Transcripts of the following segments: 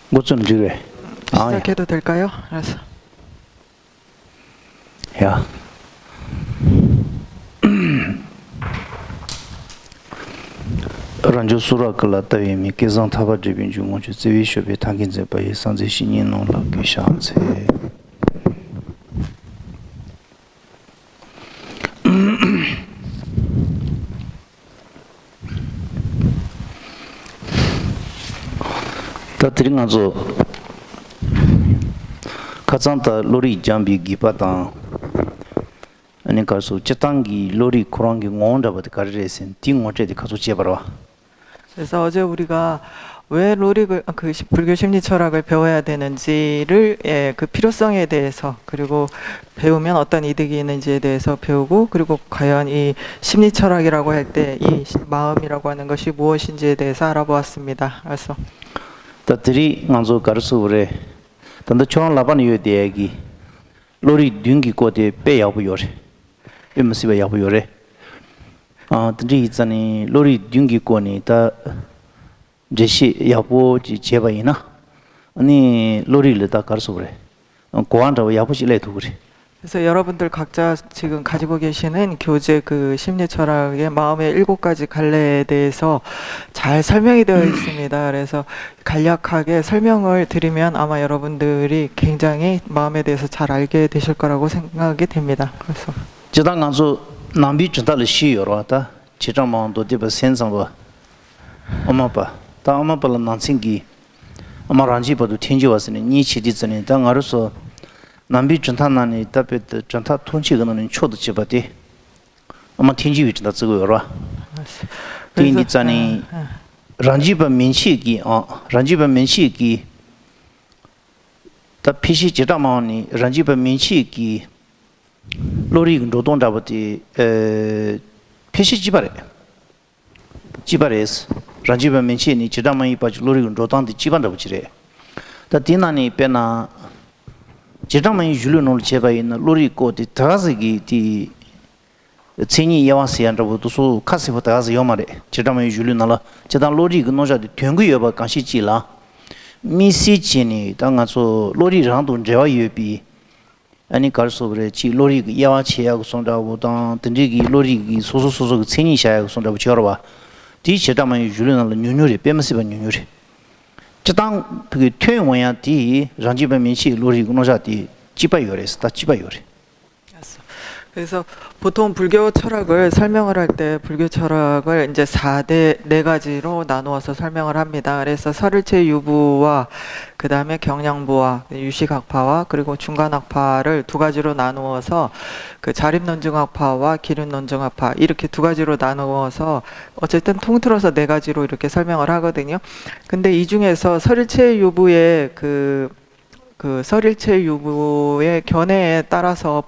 무슨 지래? 시작해도 될까요? 알았어. 야. 란조 수라 클라 따위미 계산 타바 드빈 주모주 제위 쇼베 당긴제 바이 산제 신인 농라 계산세 따트링아조 카잔타 로리 잠비 기파타 아니 가서 제땅기 로리 코랑기 온다버드 가르레신 띵오제디 가서 제바라. 그래서 어제 우리가 왜 로릭을 불교 심리 철학을 배워야 되는지를 그 필요성에 대해서 그리고 배우면 어떤 이득이 있는지에 대해서 배우고 그리고 과연 이 심리 철학이라고 할 때 이 마음이라고 하는 것이 무엇인지에 대해서 알아보았습니다. 그래서 따들이 먼저 가르쳐보래. 단도 처음 라반 요대기 로리 둥기 거대 빼야부 요래. 임시바 야부 요래. 드리 있잖니 로리 둥기 거니 다 제시 야부지 제바이나 아니 로리를 다 가르쳐보래. 고안다고 야부지래 두그래. 그래서 여러분들 각자 지금 가지고 계시는 교재 그 심리 철학의 마음의 7가지 갈래에 대해서 잘 설명이 되어 있습니다. 그래서 간략하게 설명을 드리면 아마 여러분들이 굉장히 마음에 대해서 잘 알게 되실 거라고 생각이 됩니다. 그래서 지당 간수 남비 준다를 시요로다. 지장만도 되버 센상과 엄마빠 다 엄마빠를 난생기 엄마 란지버도 텐지 왔으니 니 치디즈니 당 알아서 남비 준타나니 답에 준타 통치거는 초도 집어디 아마 텐지 위치다 쓰고 요라 텐지 자니 란지바 민시기 란지바 민시기 다 피시 지다마니 란지바 민시기 로리 노동자버디 피시 지바레스 란지바 민시니 지다마이 빠지 로리 노동디 지반다버지래 다 디나니 페나 지장만이 줄여놓을 제가 있는 로리코디 다가지기 디 체니 야와시안라부도 소 카세부 다가지 요마레 지장만이 줄여놓라 지장 로리 그 노자디 튕구 여바 간시지라 미시치니 당가서 로리랑도 제와 예비 아니 가르소브레 지 로리 야와치하고 손다고 당 든지기 로리 소소소소 체니 샤하고 손다고 지어봐 디 지장만이 줄여놓을 뉴뉴리 빼면서 뉴뉴리 저당 그 퇴원야 디 란지바 민시 로리 노자디 지바요레스 다 지바요레. 그래서 보통 불교 철학을 설명을 할 때 불교 철학을 이제 4가지로 나누어서 설명을 합니다. 그래서 설일체 유부와 그 다음에 경량부와 유식학파와 그리고 중간학파를 2가지로 나누어서 그 자립논증학파와 기륜논증학파 이렇게 2가지로 나누어서 어쨌든 통틀어서 4가지로 이렇게 설명을 하거든요. 근데 이 중에서 설일체 유부의 그 설일체 유부의 견해에 따라서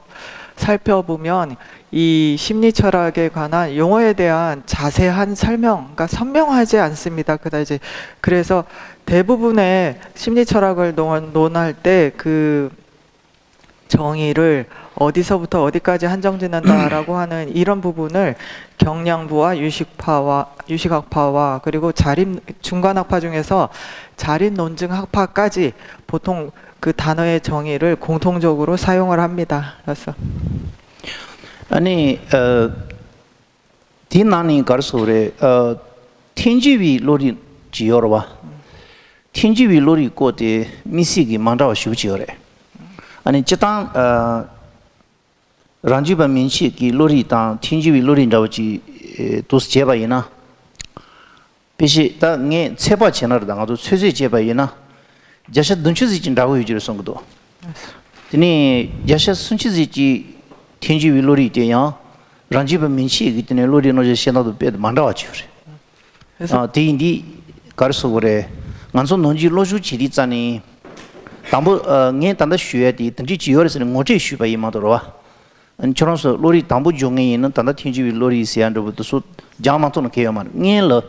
살펴보면 이 심리 철학에 관한 용어에 대한 자세한 설명, 그러니까 선명하지 않습니다. 그래서 대부분의 심리 철학을 논할 때 그 정의를 어디서부터 어디까지 한정짓는다라고 하는 이런 부분을 경량부와 유식학파와 그리고 중간학파 중에서 자립논증학파까지 보통 그 단어의 정의를 공통적으로 사용을 합니다. 그래서 아니 디나니 가르소레 텐지위 로리 지어봐 텐지위 로리 코데 미시기 만다와 슈지어레 아니 지당 란지바 민시기 로리 당 텐지위 로리 나오지 도스 제바이나 비시 당에 세바 채널 당아도 최제 제바이나 자샤 눈치지 진다고 유지를 선거도 드니 자샤 순치지 텐지 위로리 때야 란지바 민시기 때문에 로리 노제 시나도 빼 만다와지 그래 디인디 가르소 그래 간소 논지 로주 지리자니 담보 녜 단다 쉬야디 든지 지요르스는 모제 쉬바이 마도로와 안처럼서 로리 담보 종에 있는 단다 텐지 위로리 시안도부터 소 자마토는 개요만 녜러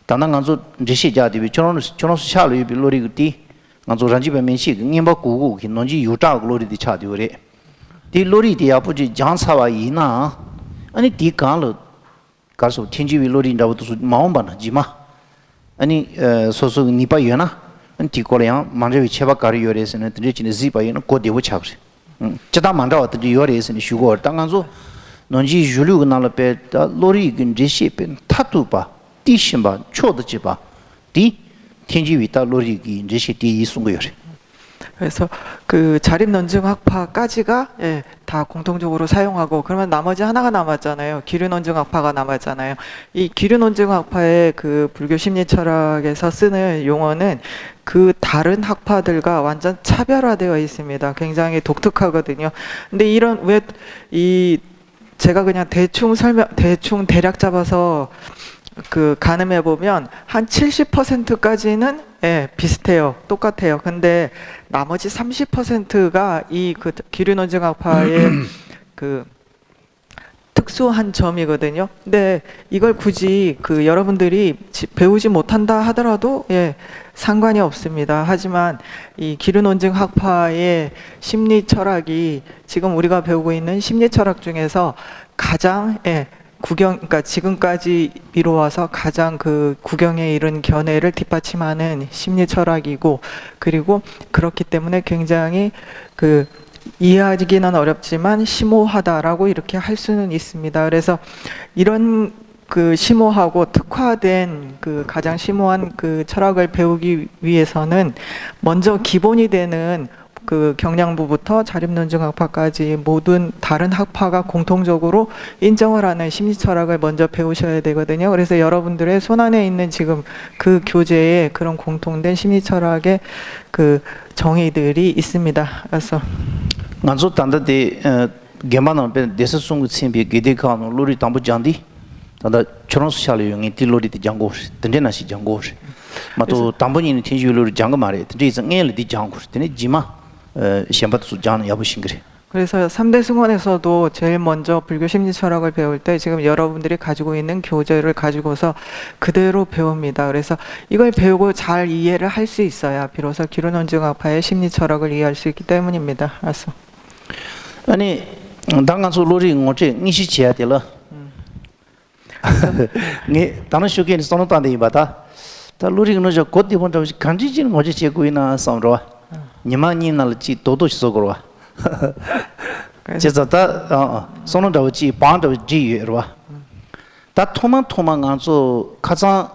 단단 간소 제시자디 처럼서 샤르이 빌로리 그티 간소 란지바 민시기 녜바 구구 긴논지 유타 글로리 디차디오레 디 로리 디아부지 장사와 이나 아니 디 간로 가서 텐지 위로리 나부터 마음바나 지마 아니 소소 니파 유나 디콜량 만져위 체바가리 요래서는 드리치는 지바이는 고대고 차브리 저다 만져와 드리 요래서는 슈고 당간소 논지 줄루가 나라페 로리 근지시페 타투바 디심바 초드지바 디 텐지위다 로리기 인지시 디 이송고요래 그래서 그 자립 논증 학파까지가 예, 다 공통적으로 사용하고 그러면 나머지 하나가 남았잖아요. 기류 논증 학파가 남았잖아요. 이 기류 논증 학파의 그 불교 심리 철학에서 쓰는 용어는 그 다른 학파들과 완전 차별화되어 있습니다. 굉장히 독특하거든요. 근데 이런 왜 이 제가 그냥 대충 대략 잡아서 그 가늠해 보면 한 70%까지는 예, 비슷해요. 똑같아요. 근데 나머지 30%가 이 그 기류 논증 학파의 그 특수한 점이거든요. 근데 이걸 굳이 그 여러분들이 배우지 못한다 하더라도 예, 상관이 없습니다. 하지만 이 기류 논증 학파의 심리 철학이 지금 우리가 배우고 있는 심리 철학 중에서 가장 예, 그러니까 지금까지 미뤄와서 가장 그 구경에 이른 견해를 뒷받침하는 심리 철학이고 그리고 그렇기 때문에 굉장히 그 이해하기는 어렵지만 심오하다라고 이렇게 할 수는 있습니다. 그래서 이런 그 심오하고 특화된 그 가장 심오한 그 철학을 배우기 위해서는 먼저 기본이 되는 그 경량부부터 자립논증학파까지 모든 다른 학파가 공통적으로 인정을 하는 심리철학을 먼저 배우셔야 되거든요. 그래서 여러분들의 손안에 있는 지금 그 교재에 그런 공통된 심리철학의 그 정의들이 있습니다. 그래서 nganzo tanda de gemana be desa sungu tsimbi gede kanu lori tambu jandi tanda choron social yungi ti lori de jango tende si jango mato tambu ni tinju lori jango mare tende ngel di jango tende jima 시험받을 수 있는 야부싱그래. 그래서 3대 승원에서도 제일 먼저 불교 심리 철학을 배울 때 지금 여러분들이 가지고 있는 교재를 가지고서 그대로 배웁니다. 그래서 이걸 배우고 잘 이해를 할 수 있어야 비로소 기류 논증 학파의 심리 철학을 이해할 수 있기 때문입니다. 알았어. 아니 당간소 로리 ngoche ngishi chiya tela. 네 다른 쇼게는 선호단데 이바다. 다 로리 ngoche 곧디 본다 간지진 ngoche 제고이나 samro. 니마니 날지 도도시속으로 제가 다 손으로지 반도지 여와 다 토만 안서 가장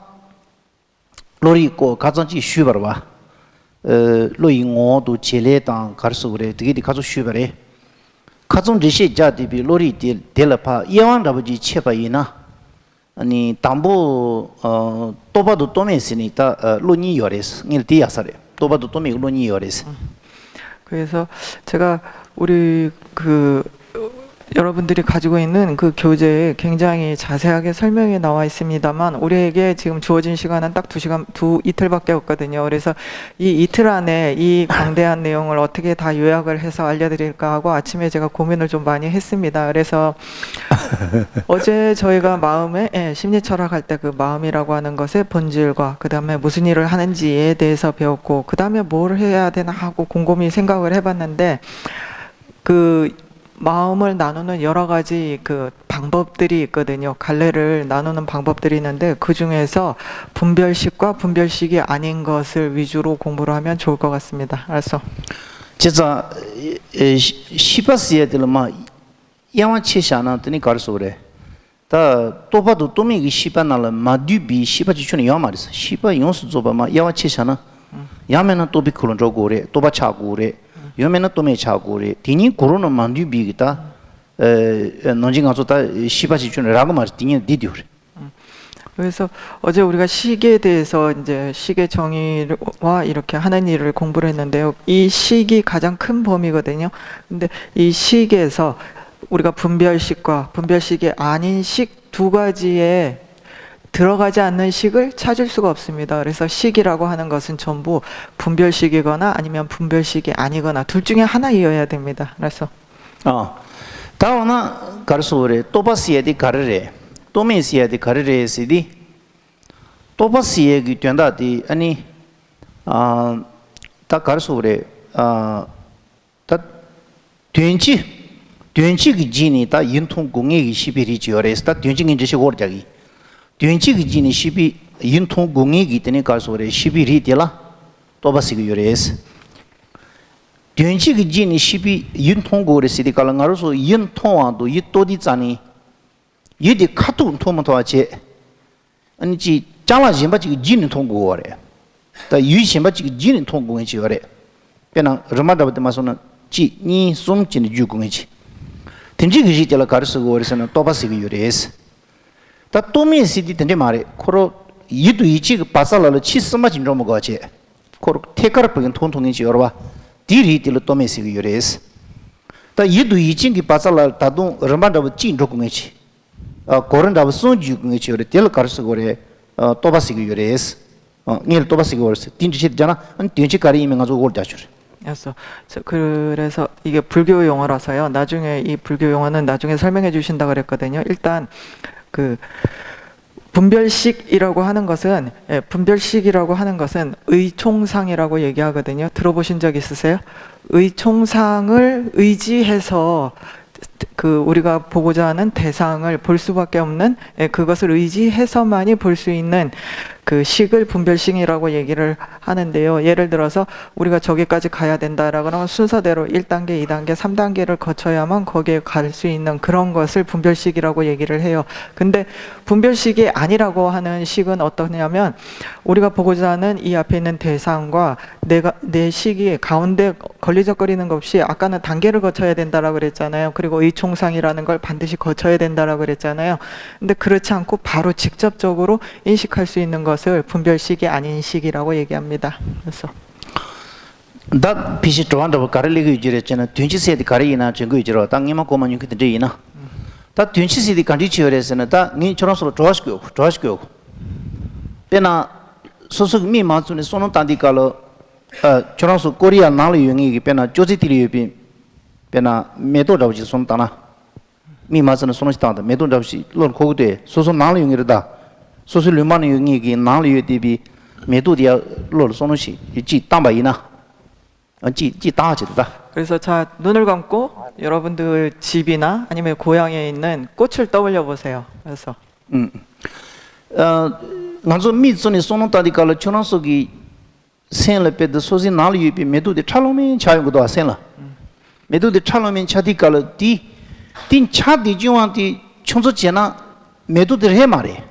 로리고 가장지 쉬버와 로잉어도 제레당 가르서 그래 되게 가서 쉬버래 가정 지시 자디비 로리 델라파 예완다버지 체바이나 아니 담보 또바도 또메스니까 로니 요레스 일디야사래 또봐도 또 미글론이 열에서. 그래서 제가 우리 그 여러분들이 가지고 있는 그 교재에 굉장히 자세하게 설명이 나와 있습니다만 우리에게 지금 주어진 시간은 딱 이틀밖에 없거든요. 그래서 이 이틀 안에 이 광대한 내용을 어떻게 다 요약을 해서 알려드릴까 하고 아침에 제가 고민을 좀 많이 했습니다. 그래서 어제 저희가 마음에 심리 철학할 때 그 마음이라고 하는 것의 본질과 그 다음에 무슨 일을 하는지에 대해서 배웠고 그 다음에 뭘 해야 되나 하고 곰곰이 생각을 해봤는데 그 마음을 나누는 여러 가지 그 방법들이 있거든요. 갈래를 나누는 방법들이 있는데 그 중에서 분별식과 분별식이 아닌 것을 위주로 공부를 하면 좋을 것 같습니다. 알았어. 제가 시바스에들마 야완치샤나 드니 가르소 그래. 다 또봐도 또미기 시바나라 마듀비 시바지춘이 야마리스. 시바 용수 조바마 야완치샤나 야면은 또비콜은 저고래 또바차고래 요면은 또메 차고래 디니 고로는 만듀비기다 논징아조다 시바지춘이라고 말 디니 디디오래. 그래서 어제 우리가 식에 대해서 이제 식의 정의와 이렇게 하는 일을 공부를 했는데요. 이 식이 가장 큰 범위거든요. 근데 이 식에서 우리가 분별식과 분별식이 아닌 식 두 가지에 들어가지 않는 식을 찾을 수가 없습니다. 그래서 식이라고 하는 것은 전부 분별식이거나 아니면 분별식이 아니거나 둘 중에 하나이어야 됩니다. 그래서 다오나 가르소래 또바시에디 가르래 또메시에디 가르래시디 또바시에기 된다디 아니 다 가르소래 다 된치기 지니 다 인통 공예기 시비리 지어레스 다 된치기 지시 고르자기 된치기 지니 시비 인통 공예기 때문에 가르소래 시비리 되라 또바시기 요레스 된지기 진이 시비 윤통고를 시디깔 나로서 윤통와도 이 또디 자니 이디 카투 통모토아체 아니지 장라진 바지 진이 통고래 다 유신 바지 진이 통고에 지어래 배나 르마다부터 마소는 지니 숨진이 주공이지 된지기 지텔라 가르스고 그래서는 또바시기 요레스 다 또미 시디 된데 말에 코로 이도 이치 바살라를 치스마 진로 먹어지 코로 테카르프긴 통통이지 여러봐 디리딜로 또메시기 요레스 다 이도 이친기 바살라 다동 르마다부 진로 공이지 고른다부 손주 공이지 요레 텔 가르스고래 또바시기 요레스 닐 또바시기 요레스 딘지치잖아 안 딘지카리 이면 가지고 올다줄 그래서 이게 불교 용어라서요. 나중에 이 불교 용어는 나중에 설명해 주신다 그랬거든요. 일단 그 분별식이라고 하는 것은 분별식이라고 하는 것은 의총상이라고 얘기하거든요. 들어보신 적 있으세요? 의총상을 의지해서 그 우리가 보고자 하는 대상을 볼 수밖에 없는 그것을 의지해서만이 볼 수 있는 그 식을 분별식이라고 얘기를 하는데요. 예를 들어서 우리가 저기까지 가야 된다라고 하면 순서대로 1단계, 2단계, 3단계를 거쳐야만 거기에 갈 수 있는 그런 것을 분별식이라고 얘기를 해요. 근데 분별식이 아니라고 하는 식은 어떠냐면 우리가 보고자 하는 이 앞에 있는 대상과 내 식이 가운데 걸리적거리는 것 없이 아까는 단계를 거쳐야 된다라고 그랬잖아요. 그리고 의총상이라는 걸 반드시 거쳐야 된다라고 그랬잖아요. 근데 그렇지 않고 바로 직접적으로 인식할 수 있는 것을 분별식이 아닌 식이라고 얘기합니다. 그래서 다 비시 좋아한다고 가르리고 유지했잖아. 된지세디 가리나 증거 유지로 땅이만 고만 유기들 되이나. 다 된지세디 간디치어에서는 다니 저런서로 좋아시고. 배나 소속 미만순에 손은 단디깔로 저런서 코리아 나를 용이 배나 조지티리비 배나 메도 잡지 손 따나. 미만순에 손을 따다 메도 잡지 론 고구대 소속 나를 용이르다. 소설 류만의 용이기 나를 유디비 메도디아 롤 손으시 지 담바이나 지 따지다. 그래서 자 눈을 감고 여러분들 집이나 아니면 고향에 있는 꽃을 떠올려 보세요. 그래서 간소 미존이 손은 따디깔로 천원속이 센을 빼도 소시 나를 유비 메도디 찰로민 차용도 아센라. 메도디 찰로민 차디깔로 딘 차디 중앙디 청소제나 메도디를 해 말해.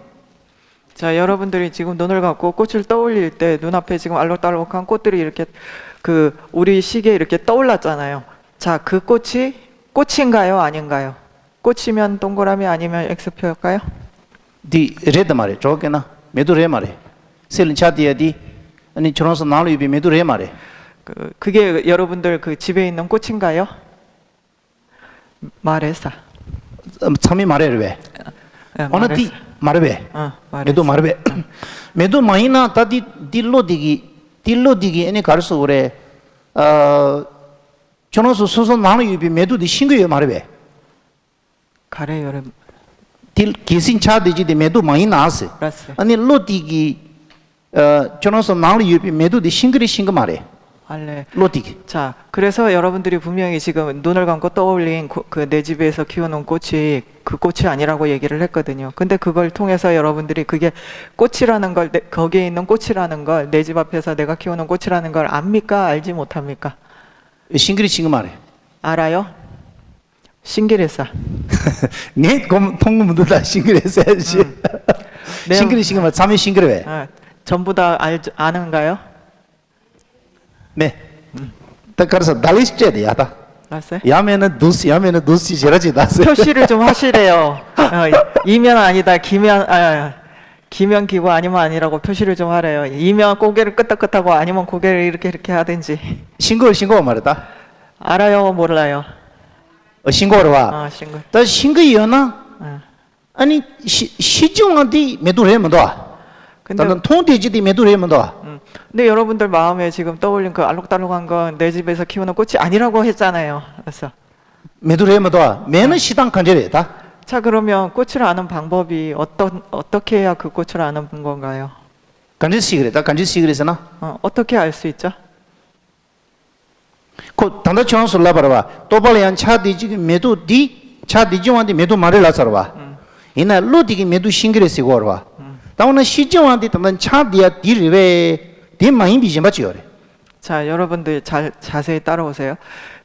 자 여러분들이 지금 눈을 감고 꽃을 떠올릴 때 눈앞에 지금 알록달록한 꽃들이 이렇게 그 우리 시계에 이렇게 떠올랐잖아요. 자 그 꽃이 꽃인가요 아닌가요? 꽃이면 동그라미 아니면 X표일까요? 디 레드 말해 저게나 메도레 말해 셀린 차디야디 아니 저런서 나로 입이 메도레 말해 그게 여러분들 그 집에 있는 꽃인가요? 말했어. 참이 말해 왜? 어느 디 말해 왜? 메도 말해 왜? 메도 마이나 다디 딜로디기 애니 가르쳐 그래. 저런서 소소 나로 입이 메도디 싱거요 말해 왜? 가래 여러분. 딜 기신 차디지디 메도 마이나 아세. 아니 로디기 저런서 나로 입이 메도디 싱거 말해. 알레. 로디기. 자, 그래서 여러분들이 분명히 지금 눈을 감고 떠올린 그 내 집에서 키워놓은 꽃이 그 꽃이 아니라고 얘기를 했거든요. 근데 그걸 통해서 여러분들이 그게 꽃이라는 걸 거기에 있는 꽃이라는 걸 내 집 앞에서 내가 키워놓은 꽃이라는 걸 압니까? 알지 못합니까? 싱거 말해. 알아요? 싱그레사. 네, 그럼 통문도 싱그레사야지. 싱그레 잠이 싱그레. 전부 다 아는가요? 네. 딱 그래서 달리시죠, 야다. 알았어요? 야면은 두시 제라지 나서. 표시를 좀 하시래요. 이면 아니다, 기면 기고 아니면 아니라고 표시를 좀 하래요. 이면 고개를 끄덕끄덕하고 아니면 고개를 이렇게 하든지. 싱거 말이다. 알아요, 몰라요? 싱거로 와. 싱거. 다 싱거이나? 아니 시중한테 매도해면 돼. 근데 통대지디 매도해면 돼. 근데 여러분들 마음에 지금 떠올린 그 알록달록한 건 내 집에서 키우는 꽃이 아니라고 했잖아요. 그래서 매도해면 돼. 매는 시당 간절이다. 자 그러면 꽃을 아는 방법이 어떻게 해야 그 꽃을 아는 건가요? 간절시그래다. 간절시그래서나. 어떻게 알 수 있죠? 그 단다처럼 솔라바라봐. 또발이한 차디지 매도디 차디지한테 매도 말을 나서봐. 이나 로디기 매도 싱그레시고 와봐. 다음은 시정한테 단단 차디야 디르베 디 많이 비지 맞지요. 자, 여러분들 자세히 따라오세요.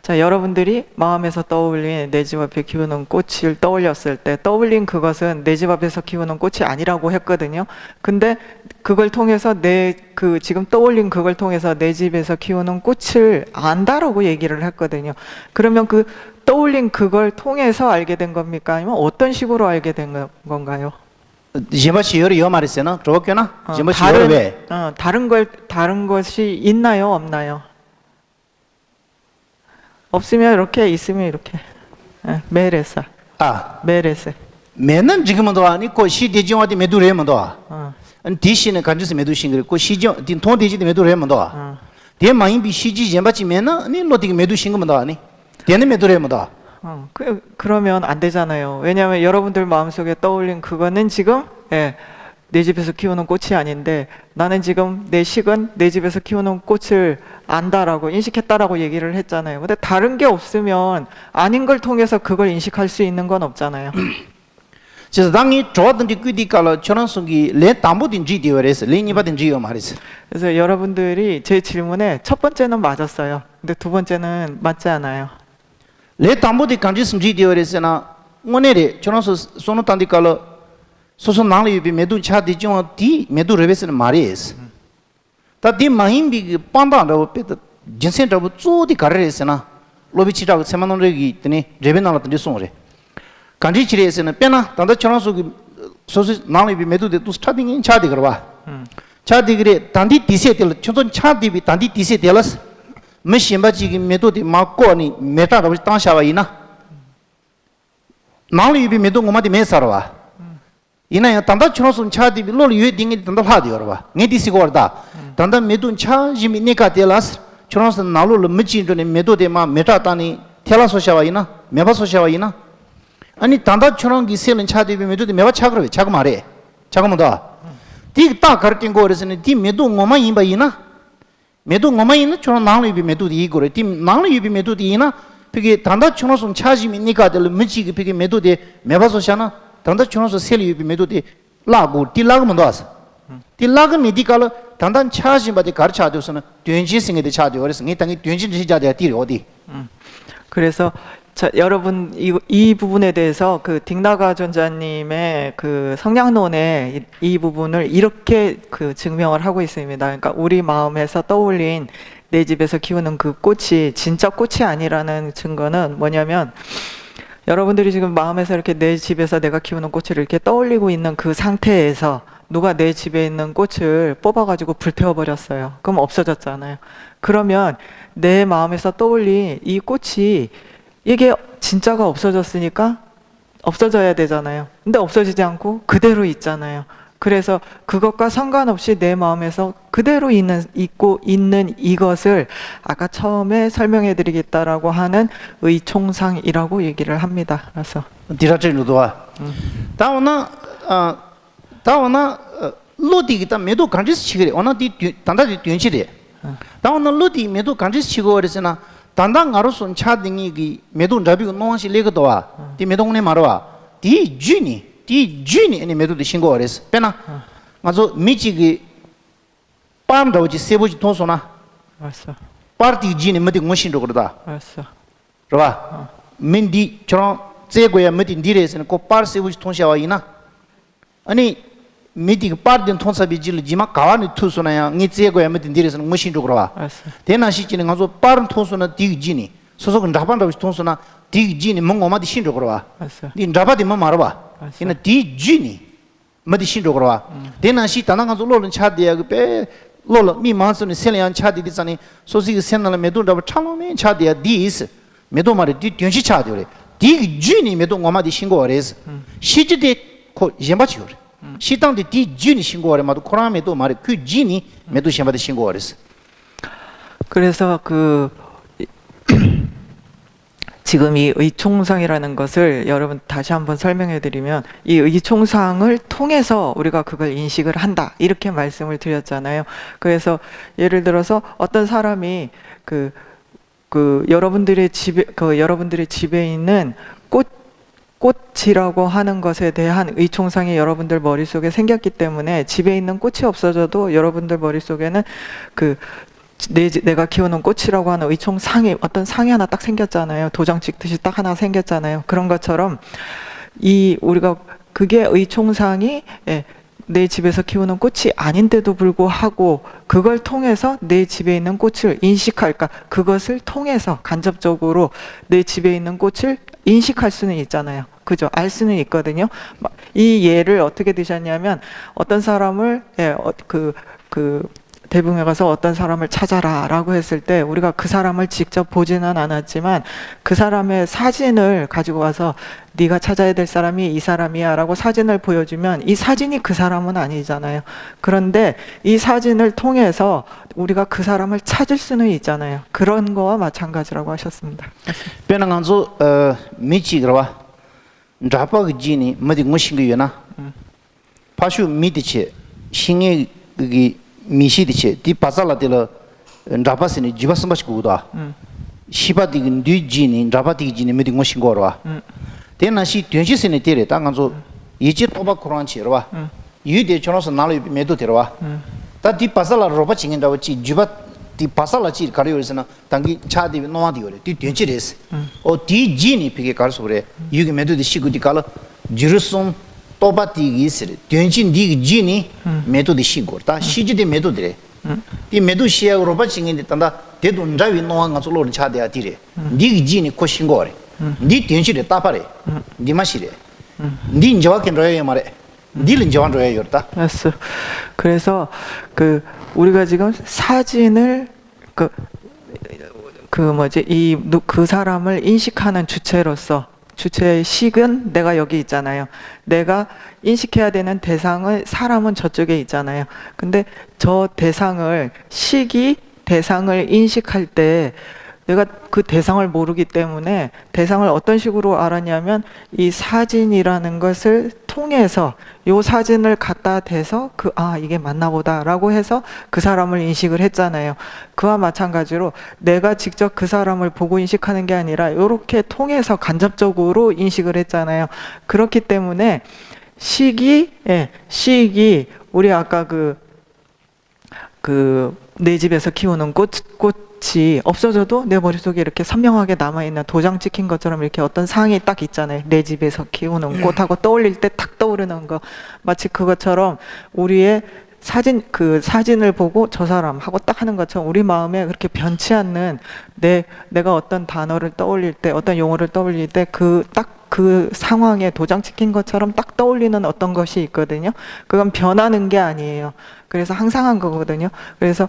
자, 여러분들이 마음에서 떠올린 내 집 앞에 키우는 꽃을 떠올렸을 때 떠올린 그것은 내 집 앞에서 키우는 꽃이 아니라고 했거든요. 근데 그걸 통해서 지금 떠올린 그걸 통해서 내 집에서 키우는 꽃을 안다라고 얘기를 했거든요. 그러면 그 떠올린 그걸 통해서 알게 된 겁니까? 아니면 어떤 식으로 알게 된 건가요? 제바 시열이 요 말했잖아. 저거나 제바 시열 왜? 다른 것이 있나요, 없나요? 없으면 이렇게, 있으면 이렇게. 메레사. 메레세. 매는 지금은 도 아니고 시대정화대 매두래면 도. 어. 디시는 간주스 매두신 그랬고 시정 통대지대 매두래면 도. 대 마인비 시지 제바지 매는 아니 로디게 매두신 거면 도 아니. 대는 매두래면 도. 그러면 안 되잖아요. 왜냐하면 여러분들 마음속에 떠올린 그거는 지금 내 집에서 키우는 꽃이 아닌데 나는 지금 내 식은 내 집에서 키우는 꽃을 안다라고 인식했다라고 얘기를 했잖아요. 근데 다른 게 없으면 아닌 걸 통해서 그걸 인식할 수 있는 건 없잖아요. 그래서 당이 좋았던지 꾸디깔로 저런 속이 레 담보든지 되어래서 레니바든지 요 말이지. 그래서 여러분들이 제 질문에 첫 번째는 맞았어요. 근데 두 번째는 맞지 않아요. 레 담보디 간지스지 되어래서나 오늘에 저런 소 소노 단디깔로 소소 나리비 메두 차디 좀디 메두 레베스는 말이에스. 다디 마힘비 판단라고 페다 진센라고 쪼디 가르레스나 로비치라고 세만노르기 있더니 레베나라든지 송래. 간지치레스는 빼나 단다 저런 소소 나리비 메두데 또 스타딩인 차디 그러봐. 차디 그래 단디 디세텔 초돈 차디비 단디 디세텔스 메심바지기 메두디 마코니 메타라고 땅샤와이나 나리비 메두 고마디 메사라와. 이나야 단다 초노선 차디비 롤 유에 딩이 단다 하디어라 네디시고르다 단다 메둔 차 지미 네가 텔라스 초노선 나롤 미친도네 메도데마 메타타니 텔라소샤와이나 메바소샤와이나 아니 단다 초노기 셀은 차디비 메도데 메바 차그르 차그 말해 차그모다 디딱 가르친 거르스네 디 메도 고마 임바이나 메도 고마 있는 초노 나롤비 메도디 이거래 디 나롤비 메도디이나 그게 단다 초노선 차지미 네가 텔 미치기 그게 메도데 메바소샤나 단다 초노서 셀리비 메도디 라고 딜라그만 도와서 딜라그 미디칼 단단 차지바디 가르쳐줘서는 된지생에도 차죠. 그래서 이 땅이 된지지 자대야 딜 어디. 그래서 자, 여러분 이 부분에 대해서 그 딩나가 전자님의 그 성량론의 이 부분을 이렇게 그 증명을 하고 있습니다. 그러니까 우리 마음에서 떠올린 내 집에서 키우는 그 꽃이 진짜 꽃이 아니라는 증거는 뭐냐면 여러분들이 지금 마음에서 이렇게 내 집에서 내가 키우는 꽃을 이렇게 떠올리고 있는 그 상태에서 누가 내 집에 있는 꽃을 뽑아가지고 불태워버렸어요. 그럼 없어졌잖아요. 그러면 내 마음에서 떠올린 이 꽃이 이게 진짜가 없어졌으니까 없어져야 되잖아요. 근데 없어지지 않고 그대로 있잖아요. 그래서 그것과 상관없이 내 마음에서 그대로 있고 있는 이것을 아까 처음에 설명해 드리겠다라고 하는 의총상이라고 얘기를 합니다. 그래서 디라체루도와 다오나 로디기다 메도 간지스 치그레 오나디 단다디 된치레 다오나 로디 메도 간지스 치고 그랬으나 단당 가로선 차딩이기 메도 잡이고 노원시 레거도와 디 메동네 말와 디 주니 아니 메도디 신고 그랬어 빼나 맞아 미치기 빰다오지 세보지 통소나 알았어. 파티 지니 메디 공신도 그러다 알았어. 그러봐 민디 저런 제고야 메디 디레스는 고 파르세보지 통샤와이나 아니 메디 파르든 통사비 질 지마 가와니 투소나야 니 제고야 메디 디레스는 공신도 그러봐 알았어. 대나시지는 가서 빠른 통소나 디지니 소속은 라반다고 통소나 디지니 몽고마디 신도 그러봐 알았어. 니 라바디 뭐 말아봐 이나 디지니 마디 신도 그러봐 대나시 다나가서 로른 차디야 그빼 로로 미만스는 셀리안 차디디잖니 소식이 센날 메도다 참로면 차디야 디스 메도 말이 디 된시 차디오래 디지니 메도 고마디 신고 그래서 시지데 코 젬바치오 시당데 디지니 신고 그래 마도 코라메도 말이 그 지니 메도 젬바디 신고 그래서 그래서 지금 이 의총상이라는 것을 여러분 다시 한번 설명해 드리면 이 의총상을 통해서 우리가 그걸 인식을 한다 이렇게 말씀을 드렸잖아요. 그래서 예를 들어서 어떤 사람이 여러분들의 집에 있는 꽃이라고 하는 것에 대한 의총상이 여러분들 머릿속에 생겼기 때문에 집에 있는 꽃이 없어져도 여러분들 머릿속에는 내가 키우는 꽃이라고 하는 의총상이 어떤 상이 하나 딱 생겼잖아요. 도장 찍듯이 딱 하나 생겼잖아요. 그런 것처럼 우리가 그게 의총상이 내 집에서 키우는 꽃이 아닌데도 불구하고 그걸 통해서 내 집에 있는 꽃을 인식할까? 그것을 통해서 간접적으로 내 집에 있는 꽃을 인식할 수는 있잖아요. 그죠? 알 수는 있거든요. 이 예를 어떻게 드셨냐면 어떤 사람을 대붕에 가서 어떤 사람을 찾아라 라고 했을 때 우리가 그 사람을 직접 보지는 않았지만 그 사람의 사진을 가지고 와서 네가 찾아야 될 사람이 이 사람이야 라고 사진을 보여주면 이 사진이 그 사람은 아니잖아요. 그런데 이 사진을 통해서 우리가 그 사람을 찾을 수는 있잖아요. 그런 거와 마찬가지라고 하셨습니다. 변한간소 미치 그러와 잡아가 지니 뭐디 무신거 요나 파슈 미디체 신의 그기 미시디체 디 파살라텔 잡아스니 지바스마시고다 시바디 뉴지니 잡아디 지니 뭐디 무신거와 대나시 된시스네 데레 당간소 이제 또바 코란치로와 유데 전어서 나를 메도 데로와 다디 파살라 로바 칭인다고 지 지바 디 파살라 지 가려서나 당기 차디 노아디 요레 디 된치레스 디 지니 피게 가서 그래 유게 메도디 시구디 갈라 지르송 또바티 이스레 된친 디 지니 메도디 시고다 시지데 메도디레 디 메도 시야 로바 칭인데 단다 데도 ndawi 노아가 솔로를 차대야 디레 디 지니 코신고레 니 된치레 따파레 니 마시레 니 인자와켄 로야 말에 니는 저한 로야 요다 그래서 우리가 지금 사진을 그 사람을 인식하는 주체의 식은 내가 여기 있잖아요. 내가 인식해야 되는 사람은 저쪽에 있잖아요. 근데 저 식이 대상을 인식할 때 내가 그 대상을 모르기 때문에 대상을 어떤 식으로 알았냐면 이 사진이라는 것을 통해서 이 사진을 갖다 대서 이게 맞나 보다라고 해서 그 사람을 인식을 했잖아요. 그와 마찬가지로 내가 직접 그 사람을 보고 인식하는 게 아니라 이렇게 통해서 간접적으로 인식을 했잖아요. 그렇기 때문에 식이 우리 아까 내 집에서 키우는 꽃이 없어져도 내 머릿속에 이렇게 선명하게 남아있는 도장 찍힌 것처럼 이렇게 어떤 상이 딱 있잖아요. 내 집에서 키우는 꽃하고 떠올릴 때 탁 떠오르는 거. 마치 그것처럼 우리의 사진을 보고 저 사람하고 딱 하는 것처럼 우리 마음에 그렇게 변치 않는 내가 어떤 단어를 떠올릴 때, 어떤 용어를 떠올릴 때 그 상황에 도장 찍힌 것처럼 딱 떠올리는 어떤 것이 있거든요. 그건 변하는 게 아니에요. 그래서 항상한 거거든요. 그래서